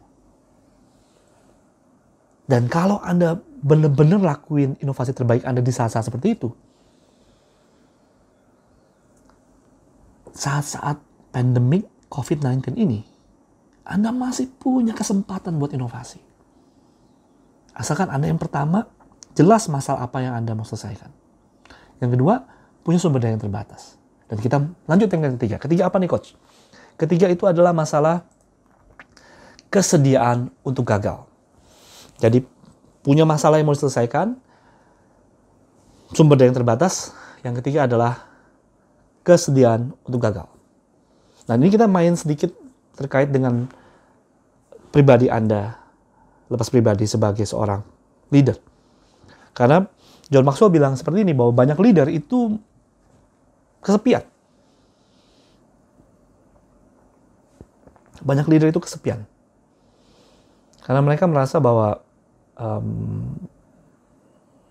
Dan kalau Anda benar-benar lakuin inovasi terbaik Anda di saat-saat seperti itu, saat-saat pandemik COVID-19 ini, Anda masih punya kesempatan buat inovasi. Asalkan Anda yang pertama, jelas masalah apa yang Anda mau selesaikan. Yang kedua, punya sumber daya yang terbatas. Dan kita lanjut yang ketiga. Ketiga apa nih Coach? Ketiga itu adalah masalah kesediaan untuk gagal. Jadi punya masalah yang mau diselesaikan, sumber daya yang terbatas. Yang ketiga adalah kesediaan untuk gagal. Nah ini kita main sedikit terkait dengan pribadi Anda, lepas pribadi sebagai seorang leader. Karena John Maxwell bilang seperti ini, bahwa banyak leader itu kesepian. Banyak leader itu kesepian. Karena mereka merasa bahwa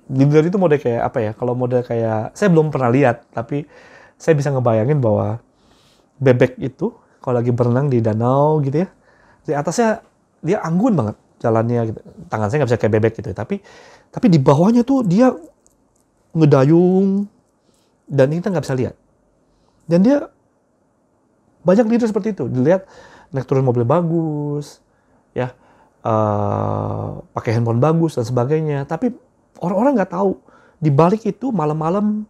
leader itu model kayak apa ya? Kalau model kayak, saya belum pernah lihat, tapi saya bisa ngebayangin bahwa bebek itu kalau lagi berenang di danau gitu ya, di atasnya dia anggun banget jalannya gitu. Tangan saya nggak bisa kayak bebek gitu, tapi di bawahnya tuh dia ngedayung dan kita nggak bisa lihat. Dan dia banyak leader seperti itu, dilihat naik turun mobil bagus, ya. Pakai handphone bagus dan sebagainya, tapi orang-orang nggak tahu di balik itu malam-malam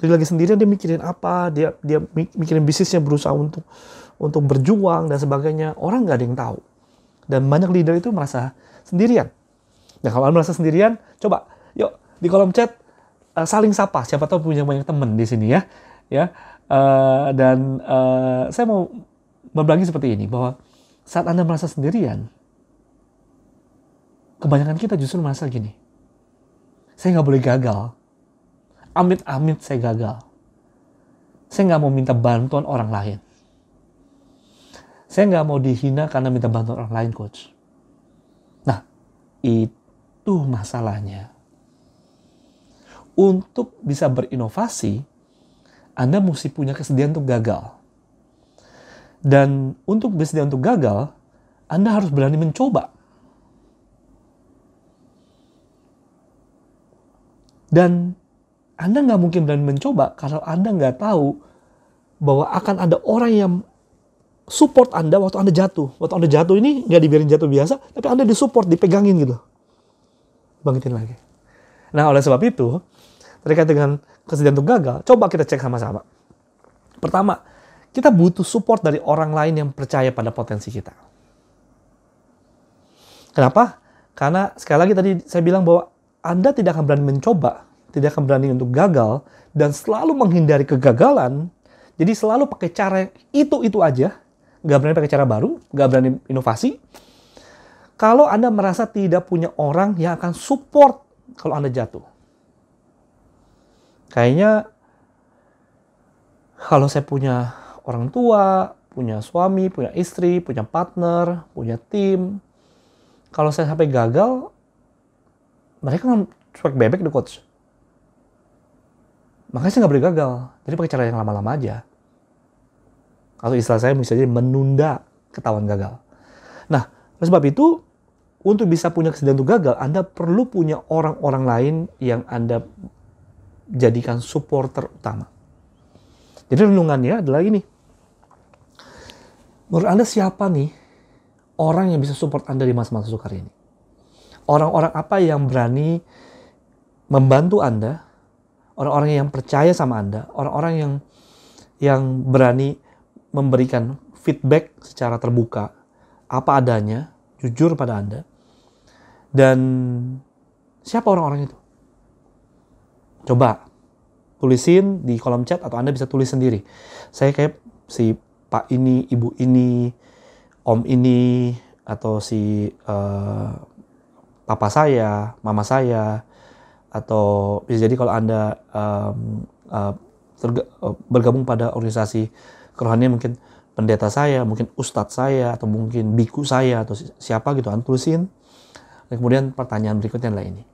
dia lagi sendirian, dia mikirin apa, dia mikirin bisnisnya, berusaha untuk berjuang dan sebagainya. Orang nggak ada yang tahu, dan banyak leader itu merasa sendirian. Nah kalau Anda merasa sendirian, coba yuk di kolom chat saling sapa, siapa tahu punya banyak teman di sini ya. Saya mau berbagi seperti ini, bahwa saat Anda merasa sendirian, kebanyakan kita justru merasa gini, saya nggak boleh gagal. Amit-amit saya gagal. Saya nggak mau minta bantuan orang lain. Saya nggak mau dihina karena minta bantuan orang lain, Coach. Nah, itu masalahnya. Untuk bisa berinovasi, Anda mesti punya kesediaan untuk gagal. Dan untuk bersedia untuk gagal, Anda harus berani mencoba. Dan Anda nggak mungkin berani mencoba kalau Anda nggak tahu bahwa akan ada orang yang support Anda waktu Anda jatuh. Waktu Anda jatuh ini nggak dibiarin jatuh biasa, tapi Anda disupport, dipegangin gitu. Bangkitin lagi. Nah oleh sebab itu, terkait dengan kesediaan untuk gagal, coba kita cek sama-sama. Pertama, kita butuh support dari orang lain yang percaya pada potensi kita. Kenapa? Karena sekali lagi tadi saya bilang bahwa Anda tidak akan berani mencoba, tidak akan berani untuk gagal, dan selalu menghindari kegagalan. Jadi selalu pakai cara itu aja, nggak berani pakai cara baru, nggak berani inovasi. Kalau Anda merasa tidak punya orang yang akan support kalau Anda jatuh. Kayaknya kalau saya punya orang tua, punya suami, punya istri, punya partner, punya tim, kalau saya sampai gagal, mereka kan cuek bebek deh Coach. Makanya saya nggak boleh gagal. Jadi pakai cara yang lama-lama aja. Atau istilah saya misalnya menunda ketahuan gagal. Nah, oleh sebab itu, untuk bisa punya kesediaan untuk gagal, Anda perlu punya orang-orang lain yang Anda jadikan supporter utama. Jadi renungannya adalah ini. Menurut Anda siapa nih orang yang bisa support Anda di masa-masa sukar ini? Orang-orang apa yang berani membantu Anda? Orang-orang yang percaya sama Anda? Orang-orang yang berani memberikan feedback secara terbuka, apa adanya, jujur pada Anda? Dan siapa orang-orang itu? Coba tulisin di kolom chat atau Anda bisa tulis sendiri. Saya kayak si Pak ini, Ibu ini, Om ini, atau si Papa saya, Mama saya, atau bisa jadi kalau Anda bergabung pada organisasi kerohanian, mungkin pendeta saya, mungkin ustadz saya, atau mungkin biku saya, atau siapa gitu, Anda tulisin. Dan kemudian pertanyaan berikutnya adalah ini.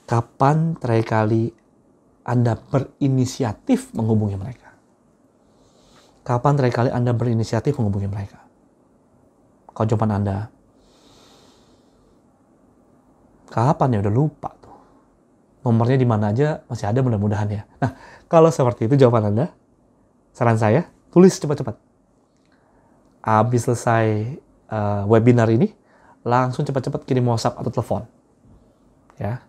Kapan terakhir kali Anda berinisiatif menghubungi mereka? Kapan terakhir kali Anda berinisiatif menghubungi mereka? Kalau jawaban Anda, kapan ya, udah lupa tuh. Nomornya di mana aja masih ada mudah-mudahan ya. Nah, kalau seperti itu jawaban Anda, saran saya, tulis cepat-cepat. Habis selesai webinar ini, langsung cepat-cepat kirim WhatsApp atau telepon. Ya.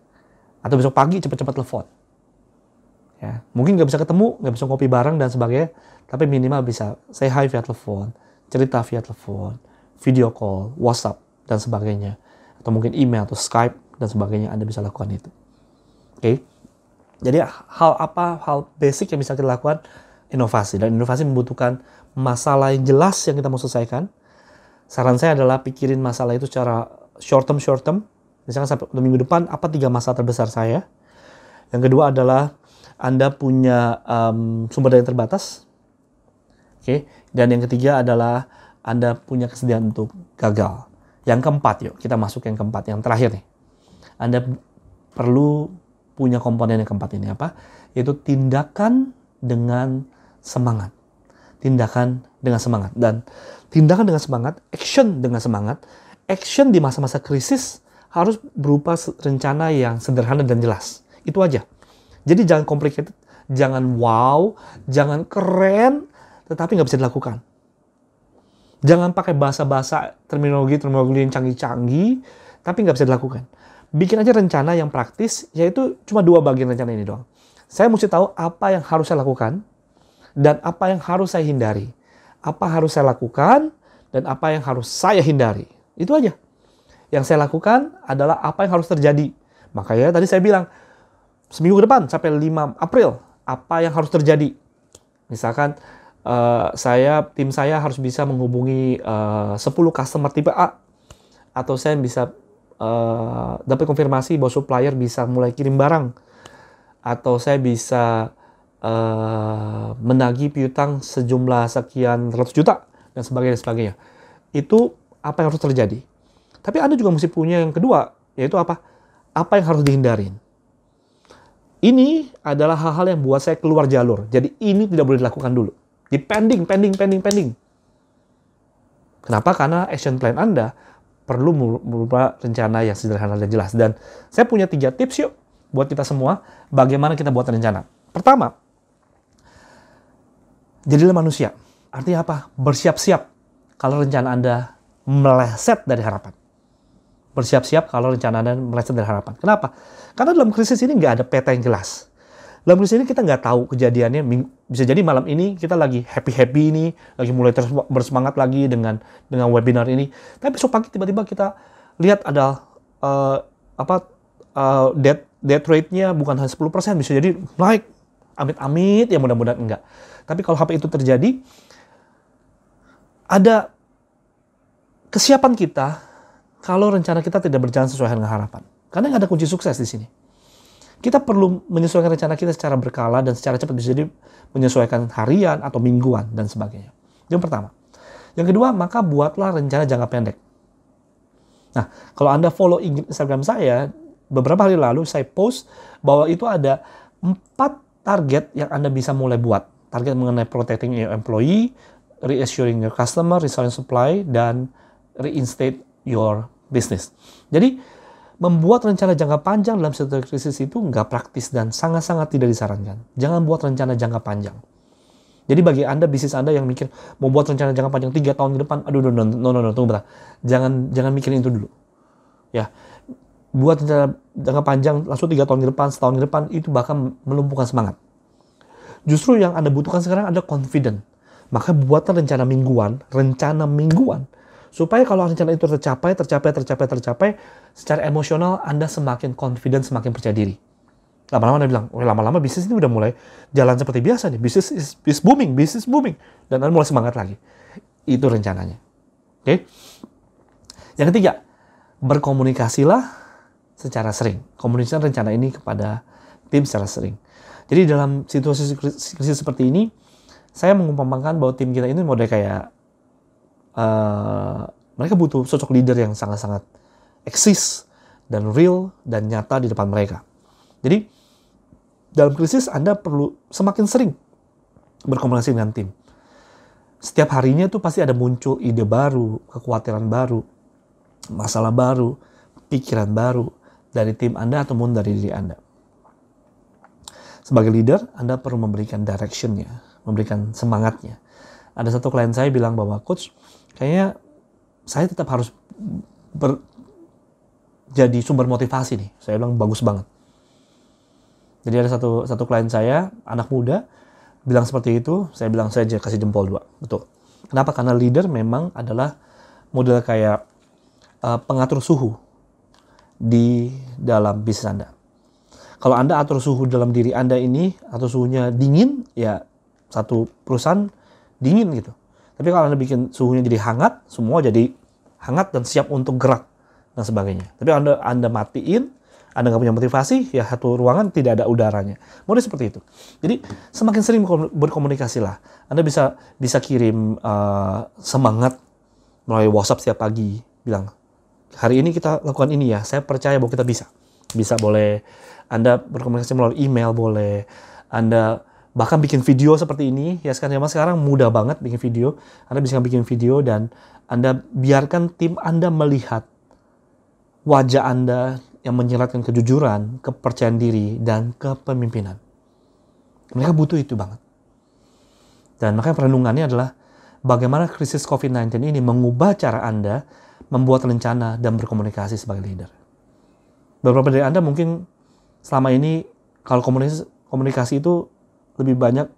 Atau besok pagi cepat-cepat telepon. Ya, mungkin nggak bisa ketemu, nggak bisa ngopi bareng dan sebagainya, tapi minimal bisa say hi via telepon, cerita via telepon, video call, WhatsApp, dan sebagainya. Atau mungkin email atau Skype dan sebagainya, Anda bisa lakukan itu. Oke? Jadi hal basic yang bisa kita lakukan, inovasi. Dan inovasi membutuhkan masalah yang jelas yang kita mau selesaikan. Saran saya adalah pikirin masalah itu secara short term. Misalkan sampai minggu depan, apa 3 masalah terbesar saya. Yang kedua adalah Anda punya sumber daya terbatas. Oke. Dan yang ketiga adalah Anda punya kesediaan untuk gagal. Yang keempat, yuk kita masuk yang keempat, yang terakhir nih. Anda perlu punya komponen yang keempat ini apa? Yaitu tindakan dengan semangat. Tindakan dengan semangat. Dan tindakan dengan semangat, action dengan semangat, action di masa-masa krisis harus berupa rencana yang sederhana dan jelas. Itu aja. Jadi jangan complicated, jangan wow, jangan keren, tetapi nggak bisa dilakukan. Jangan pakai bahasa-bahasa terminologi yang canggih-canggih, tapi nggak bisa dilakukan. Bikin aja rencana yang praktis, yaitu cuma 2 bagian rencana ini doang. Saya mesti tahu apa yang harus saya lakukan, dan apa yang harus saya hindari. Apa harus saya lakukan, dan apa yang harus saya hindari. Itu aja. Yang saya lakukan adalah apa yang harus terjadi. Makanya tadi saya bilang, seminggu ke depan sampai 5 April, apa yang harus terjadi. Misalkan tim saya harus bisa menghubungi 10 customer tipe A. Atau saya bisa dapat konfirmasi bahwa supplier bisa mulai kirim barang. Atau saya bisa menagih piutang sejumlah sekian ratus juta, dan sebagainya. Itu apa yang harus terjadi. Tapi Anda juga mesti punya yang kedua, yaitu apa? Apa yang harus dihindarin. Ini adalah hal-hal yang buat saya keluar jalur. Jadi ini tidak boleh dilakukan dulu. Di pending. Kenapa? Karena action plan Anda perlu berupa rencana yang sederhana dan jelas. Dan saya punya 3 tips yuk buat kita semua, bagaimana kita buat rencana. Pertama, jadilah manusia. Artinya apa? Bersiap-siap kalau rencana Anda meleset dari harapan. Bersiap-siap kalau rencana Anda meleset dari harapan. Kenapa? Karena dalam krisis ini nggak ada peta yang jelas. Dalam krisis ini kita nggak tahu kejadiannya. Bisa jadi malam ini kita lagi happy ini, lagi mulai bersemangat lagi dengan webinar ini. Tapi besok pagi tiba-tiba kita lihat ada death rate-nya bukan hanya 10%, bisa jadi naik. Amit-amit, ya mudah-mudahan enggak. Tapi kalau itu terjadi, ada kesiapan kita kalau rencana kita tidak berjalan sesuai dengan harapan. Karena nggak ada kunci sukses di sini. Kita perlu menyesuaikan rencana kita secara berkala dan secara cepat, bisa jadi menyesuaikan harian atau mingguan dan sebagainya. Yang pertama. Yang kedua, maka buatlah rencana jangka pendek. Nah, kalau Anda follow Instagram saya, beberapa hari lalu saya post bahwa itu ada 4 target yang Anda bisa mulai buat. Target mengenai protecting your employee, reassuring your customer, restoring supply, dan reinstate your business. Jadi, membuat rencana jangka panjang dalam situasi krisis itu nggak praktis dan sangat-sangat tidak disarankan. Jangan buat rencana jangka panjang. Jadi bagi Anda, bisnis Anda yang mikir mau buat rencana jangka panjang 3 tahun ke depan, aduh, no, tunggu bentar. Jangan mikirin itu dulu. Ya, buat rencana jangka panjang langsung 3 tahun ke depan, setahun ke depan, itu bahkan melumpuhkan semangat. Justru yang Anda butuhkan sekarang ada confident. Maka buatlah rencana mingguan, supaya kalau rencana itu tercapai, secara emosional Anda semakin confident, semakin percaya diri. Lama-lama Anda bilang, lama-lama bisnis ini udah mulai jalan seperti biasa nih, bisnis is booming, dan Anda mulai semangat lagi. Itu rencananya. Oke? Yang ketiga, berkomunikasilah secara sering. Komunikasikan rencana ini kepada tim secara sering. Jadi dalam situasi krisis seperti ini, saya mengumpamakan bahwa tim kita ini model kayak mereka butuh sosok leader yang sangat-sangat eksis dan real dan nyata di depan mereka. Jadi dalam krisis Anda perlu semakin sering berkomunikasi dengan tim. Setiap harinya tuh pasti ada muncul ide baru, kekhawatiran baru, masalah baru, pikiran baru dari tim Anda ataupun dari diri Anda. Sebagai leader, Anda perlu memberikan direction-nya, memberikan semangatnya. Ada satu klien saya bilang bahwa, coach, kayaknya saya tetap harus jadi sumber motivasi nih. Saya bilang bagus banget. Jadi ada satu klien saya, anak muda, bilang seperti itu. Saya bilang saya kasih jempol 2. Betul. Kenapa? Karena leader memang adalah model kayak pengatur suhu di dalam bisnis Anda. Kalau Anda atur suhu dalam diri Anda ini, atau suhunya dingin, ya satu perusahaan dingin gitu. Tapi kalau Anda bikin suhunya jadi hangat, semua jadi hangat dan siap untuk gerak dan sebagainya. Tapi Anda matiin, Anda nggak punya motivasi, ya satu ruangan tidak ada udaranya. Model seperti itu. Jadi semakin sering berkomunikasilah. Anda bisa kirim semangat melalui WhatsApp setiap pagi, bilang, hari ini kita lakukan ini ya, saya percaya bahwa kita bisa. Bisa, boleh Anda berkomunikasi melalui email, boleh Anda bahkan bikin video seperti ini. Ya sekarang mudah banget bikin video. Anda bisa bikin video dan Anda biarkan tim Anda melihat wajah Anda yang menyiratkan kejujuran, kepercayaan diri, dan kepemimpinan. Mereka butuh itu banget. Dan makanya perenungannya adalah bagaimana krisis COVID-19 ini mengubah cara Anda membuat rencana dan berkomunikasi sebagai leader. Beberapa dari Anda mungkin selama ini kalau komunikasi itu lebih banyak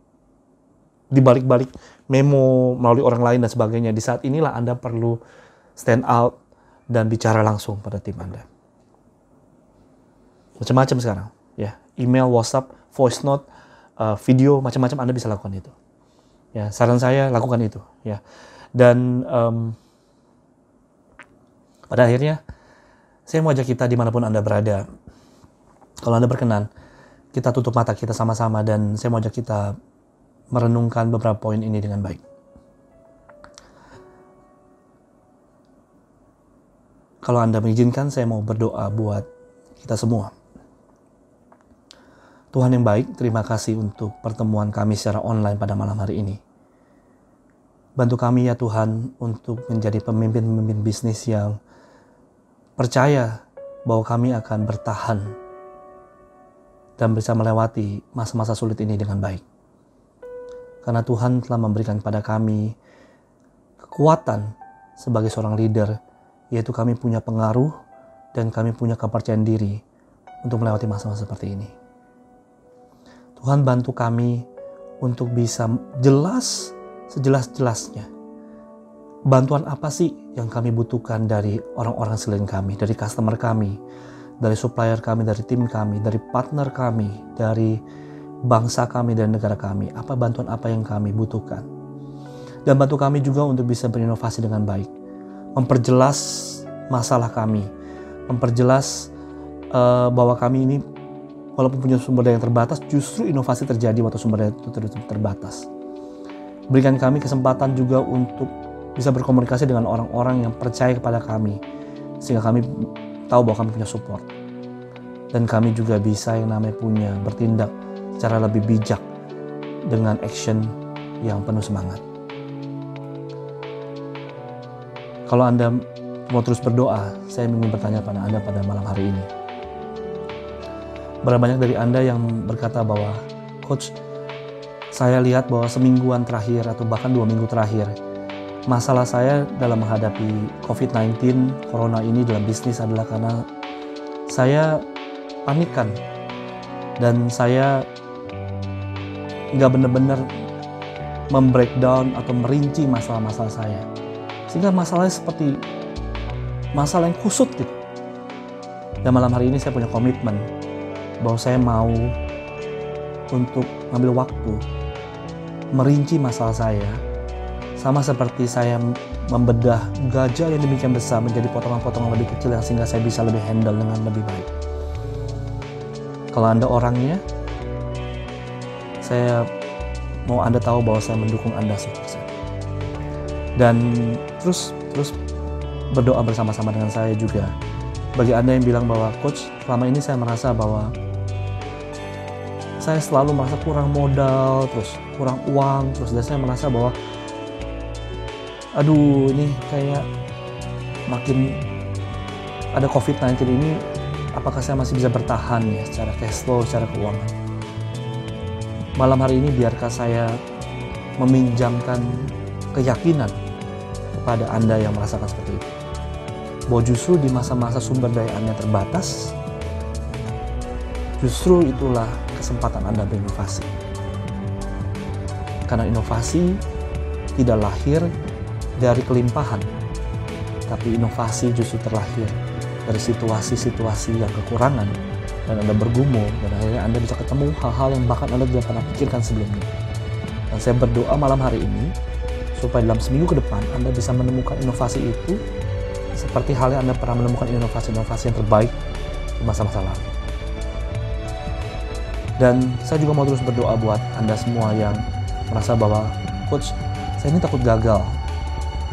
dibalik-balik memo melalui orang lain dan sebagainya. Di saat inilah Anda perlu stand out dan bicara langsung pada tim Anda. Macam-macam sekarang, ya, email, WhatsApp, voice note, video, macam-macam Anda bisa lakukan itu. Ya, saran saya lakukan itu, ya. Dan pada akhirnya saya mau ajak kita dimanapun Anda berada. Kalau Anda berkenan, kita tutup mata kita sama-sama dan saya mau ajak kita merenungkan beberapa poin ini dengan baik. Kalau Anda mengizinkan, saya mau berdoa buat kita semua. Tuhan yang baik, terima kasih untuk pertemuan kami secara online pada malam hari ini. Bantu kami ya Tuhan untuk menjadi pemimpin-pemimpin bisnis yang percaya bahwa kami akan bertahan dan bisa melewati masa-masa sulit ini dengan baik. Karena Tuhan telah memberikan kepada kami kekuatan sebagai seorang leader, yaitu kami punya pengaruh dan kami punya kepercayaan diri untuk melewati masa-masa seperti ini. Tuhan bantu kami untuk bisa jelas, sejelas-jelasnya. Bantuan apa sih yang kami butuhkan dari orang-orang sekeliling kami, dari customer kami, dari supplier kami, dari tim kami, dari partner kami, dari bangsa kami dan negara kami. Apa bantuan apa yang kami butuhkan. Dan bantu kami juga untuk bisa berinovasi dengan baik. Memperjelas masalah kami. Memperjelas bahwa kami ini walaupun punya sumber daya yang terbatas, justru inovasi terjadi waktu sumber daya itu terbatas. Berikan kami kesempatan juga untuk bisa berkomunikasi dengan orang-orang yang percaya kepada kami, sehingga kami tahu bahwa kami punya support. Dan kami juga bisa yang namanya punya bertindak secara lebih bijak dengan action yang penuh semangat. Kalau Anda mau terus berdoa, saya ingin bertanya pada Anda pada malam hari ini. Berapa banyak dari Anda yang berkata bahwa, Coach, Saya lihat bahwa semingguan terakhir atau bahkan 2 minggu terakhir, masalah saya dalam menghadapi COVID-19, Corona ini dalam bisnis adalah karena saya panikan dan saya nggak benar-benar membreakdown atau merinci masalah-masalah saya. Sehingga masalahnya seperti masalah yang kusut gitu. Dan malam hari ini saya punya komitmen bahwa saya mau untuk ngambil waktu merinci masalah saya, sama seperti saya membedah gajah yang demikian besar menjadi potongan-potongan lebih kecil yang sehingga saya bisa lebih handle dengan lebih baik. Kalau Anda orangnya, saya mau Anda tahu bahwa saya mendukung Anda 100%. Dan terus berdoa bersama-sama dengan saya juga. Bagi Anda yang bilang bahwa, Coach, selama ini saya merasa bahwa saya selalu merasa kurang modal, terus kurang uang, dan saya merasa bahwa aduh, ini kayak makin ada COVID-19 ini, apakah saya masih bisa bertahan ya secara cash flow, secara keuangan. Malam hari ini biarkah saya meminjamkan keyakinan kepada Anda yang merasakan seperti itu, bahwa justru di masa-masa sumber daya Anda terbatas, justru itulah kesempatan Anda berinovasi. Karena inovasi tidak lahir dari kelimpahan, tapi inovasi justru terlahir dari situasi-situasi yang kekurangan, dan Anda bergumul, dan akhirnya Anda bisa ketemu hal-hal yang bahkan Anda tidak pernah pikirkan sebelumnya. Dan saya berdoa malam hari ini, supaya dalam seminggu ke depan Anda bisa menemukan inovasi itu, seperti halnya Anda pernah menemukan inovasi-inovasi yang terbaik di masa-masa lalu. Dan saya juga mau terus berdoa buat Anda semua yang merasa bahwa, Coach, saya ini takut gagal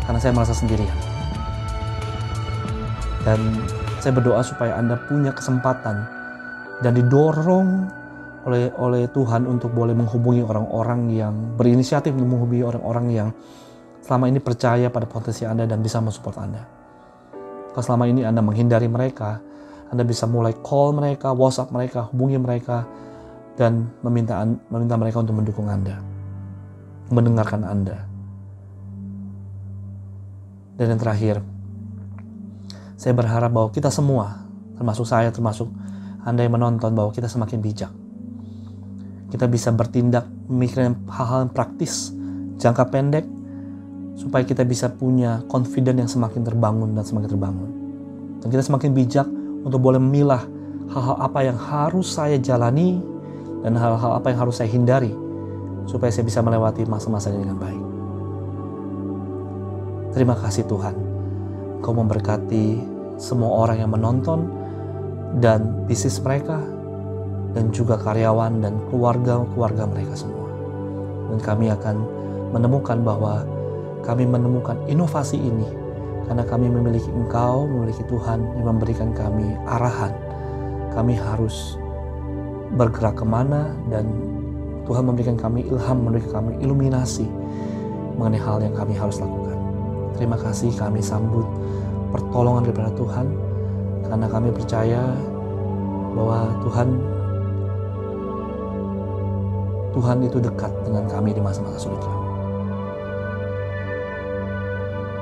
karena saya merasa sendirian. Dan saya berdoa supaya Anda punya kesempatan dan didorong oleh Tuhan untuk boleh menghubungi orang-orang yang berinisiatif, menghubungi orang-orang yang selama ini percaya pada potensi Anda dan bisa mensupport Anda. Kalau selama ini Anda menghindari mereka, Anda bisa mulai call mereka, WhatsApp mereka, hubungi mereka, dan meminta mereka untuk mendukung Anda, mendengarkan Anda. Dan yang terakhir, saya berharap bahwa kita semua, termasuk saya, termasuk Anda yang menonton, bahwa kita semakin bijak. Kita bisa bertindak, memikirkan hal-hal yang praktis, jangka pendek, supaya kita bisa punya confidence yang semakin terbangun dan semakin terbangun. Dan kita semakin bijak untuk boleh memilah hal-hal apa yang harus saya jalani dan hal-hal apa yang harus saya hindari, supaya saya bisa melewati masa-masa ini dengan baik. Terima kasih Tuhan, Kau memberkati semua orang yang menonton dan bisnis mereka, dan juga karyawan dan keluarga mereka semua. Dan kami akan menemukan bahwa kami menemukan inovasi ini karena kami memiliki Engkau, memiliki Tuhan yang memberikan kami arahan. Kami harus bergerak kemana, dan Tuhan memberikan kami ilham, memberikan kami iluminasi mengenai hal yang kami harus lakukan. Terima kasih, kami sambut pertolongan daripada Tuhan, karena kami percaya bahwa Tuhan itu dekat dengan kami di masa-masa sulit kami.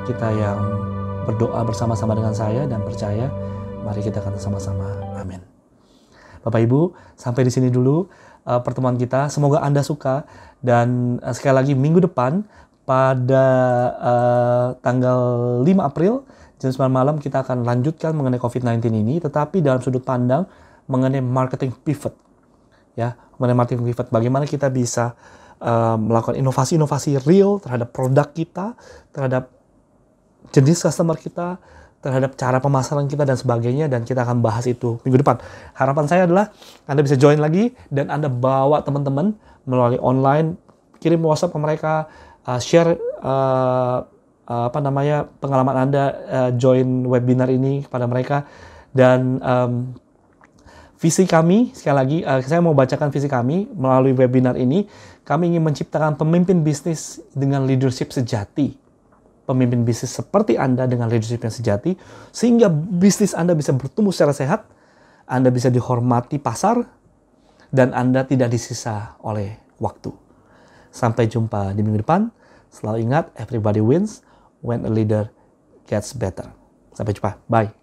Kita yang berdoa bersama-sama dengan saya dan percaya, mari kita kata sama-sama, amin. Bapak Ibu, sampai di sini dulu pertemuan kita. Semoga Anda suka, dan sekali lagi minggu depan pada tanggal 5 April jam 9 malam kita akan lanjutkan mengenai COVID-19 ini, tetapi dalam sudut pandang mengenai marketing pivot. Ya, mengenai marketing pivot, bagaimana kita bisa melakukan inovasi-inovasi real terhadap produk kita, terhadap jenis customer kita, terhadap cara pemasaran kita dan sebagainya, dan kita akan bahas itu minggu depan. Harapan saya adalah Anda bisa join lagi dan Anda bawa teman-teman melalui online, kirim WhatsApp ke mereka, share pengalaman Anda join webinar ini kepada mereka. Dan visi kami, sekali lagi saya mau bacakan visi kami melalui webinar ini. Kami ingin menciptakan pemimpin bisnis dengan leadership sejati. Pemimpin bisnis seperti Anda dengan leadership yang sejati, sehingga bisnis Anda bisa bertumbuh secara sehat, Anda bisa dihormati pasar, dan Anda tidak disisa oleh waktu. Sampai jumpa di minggu depan. Selalu ingat, everybody wins when a leader gets better. Sampai jumpa. Bye.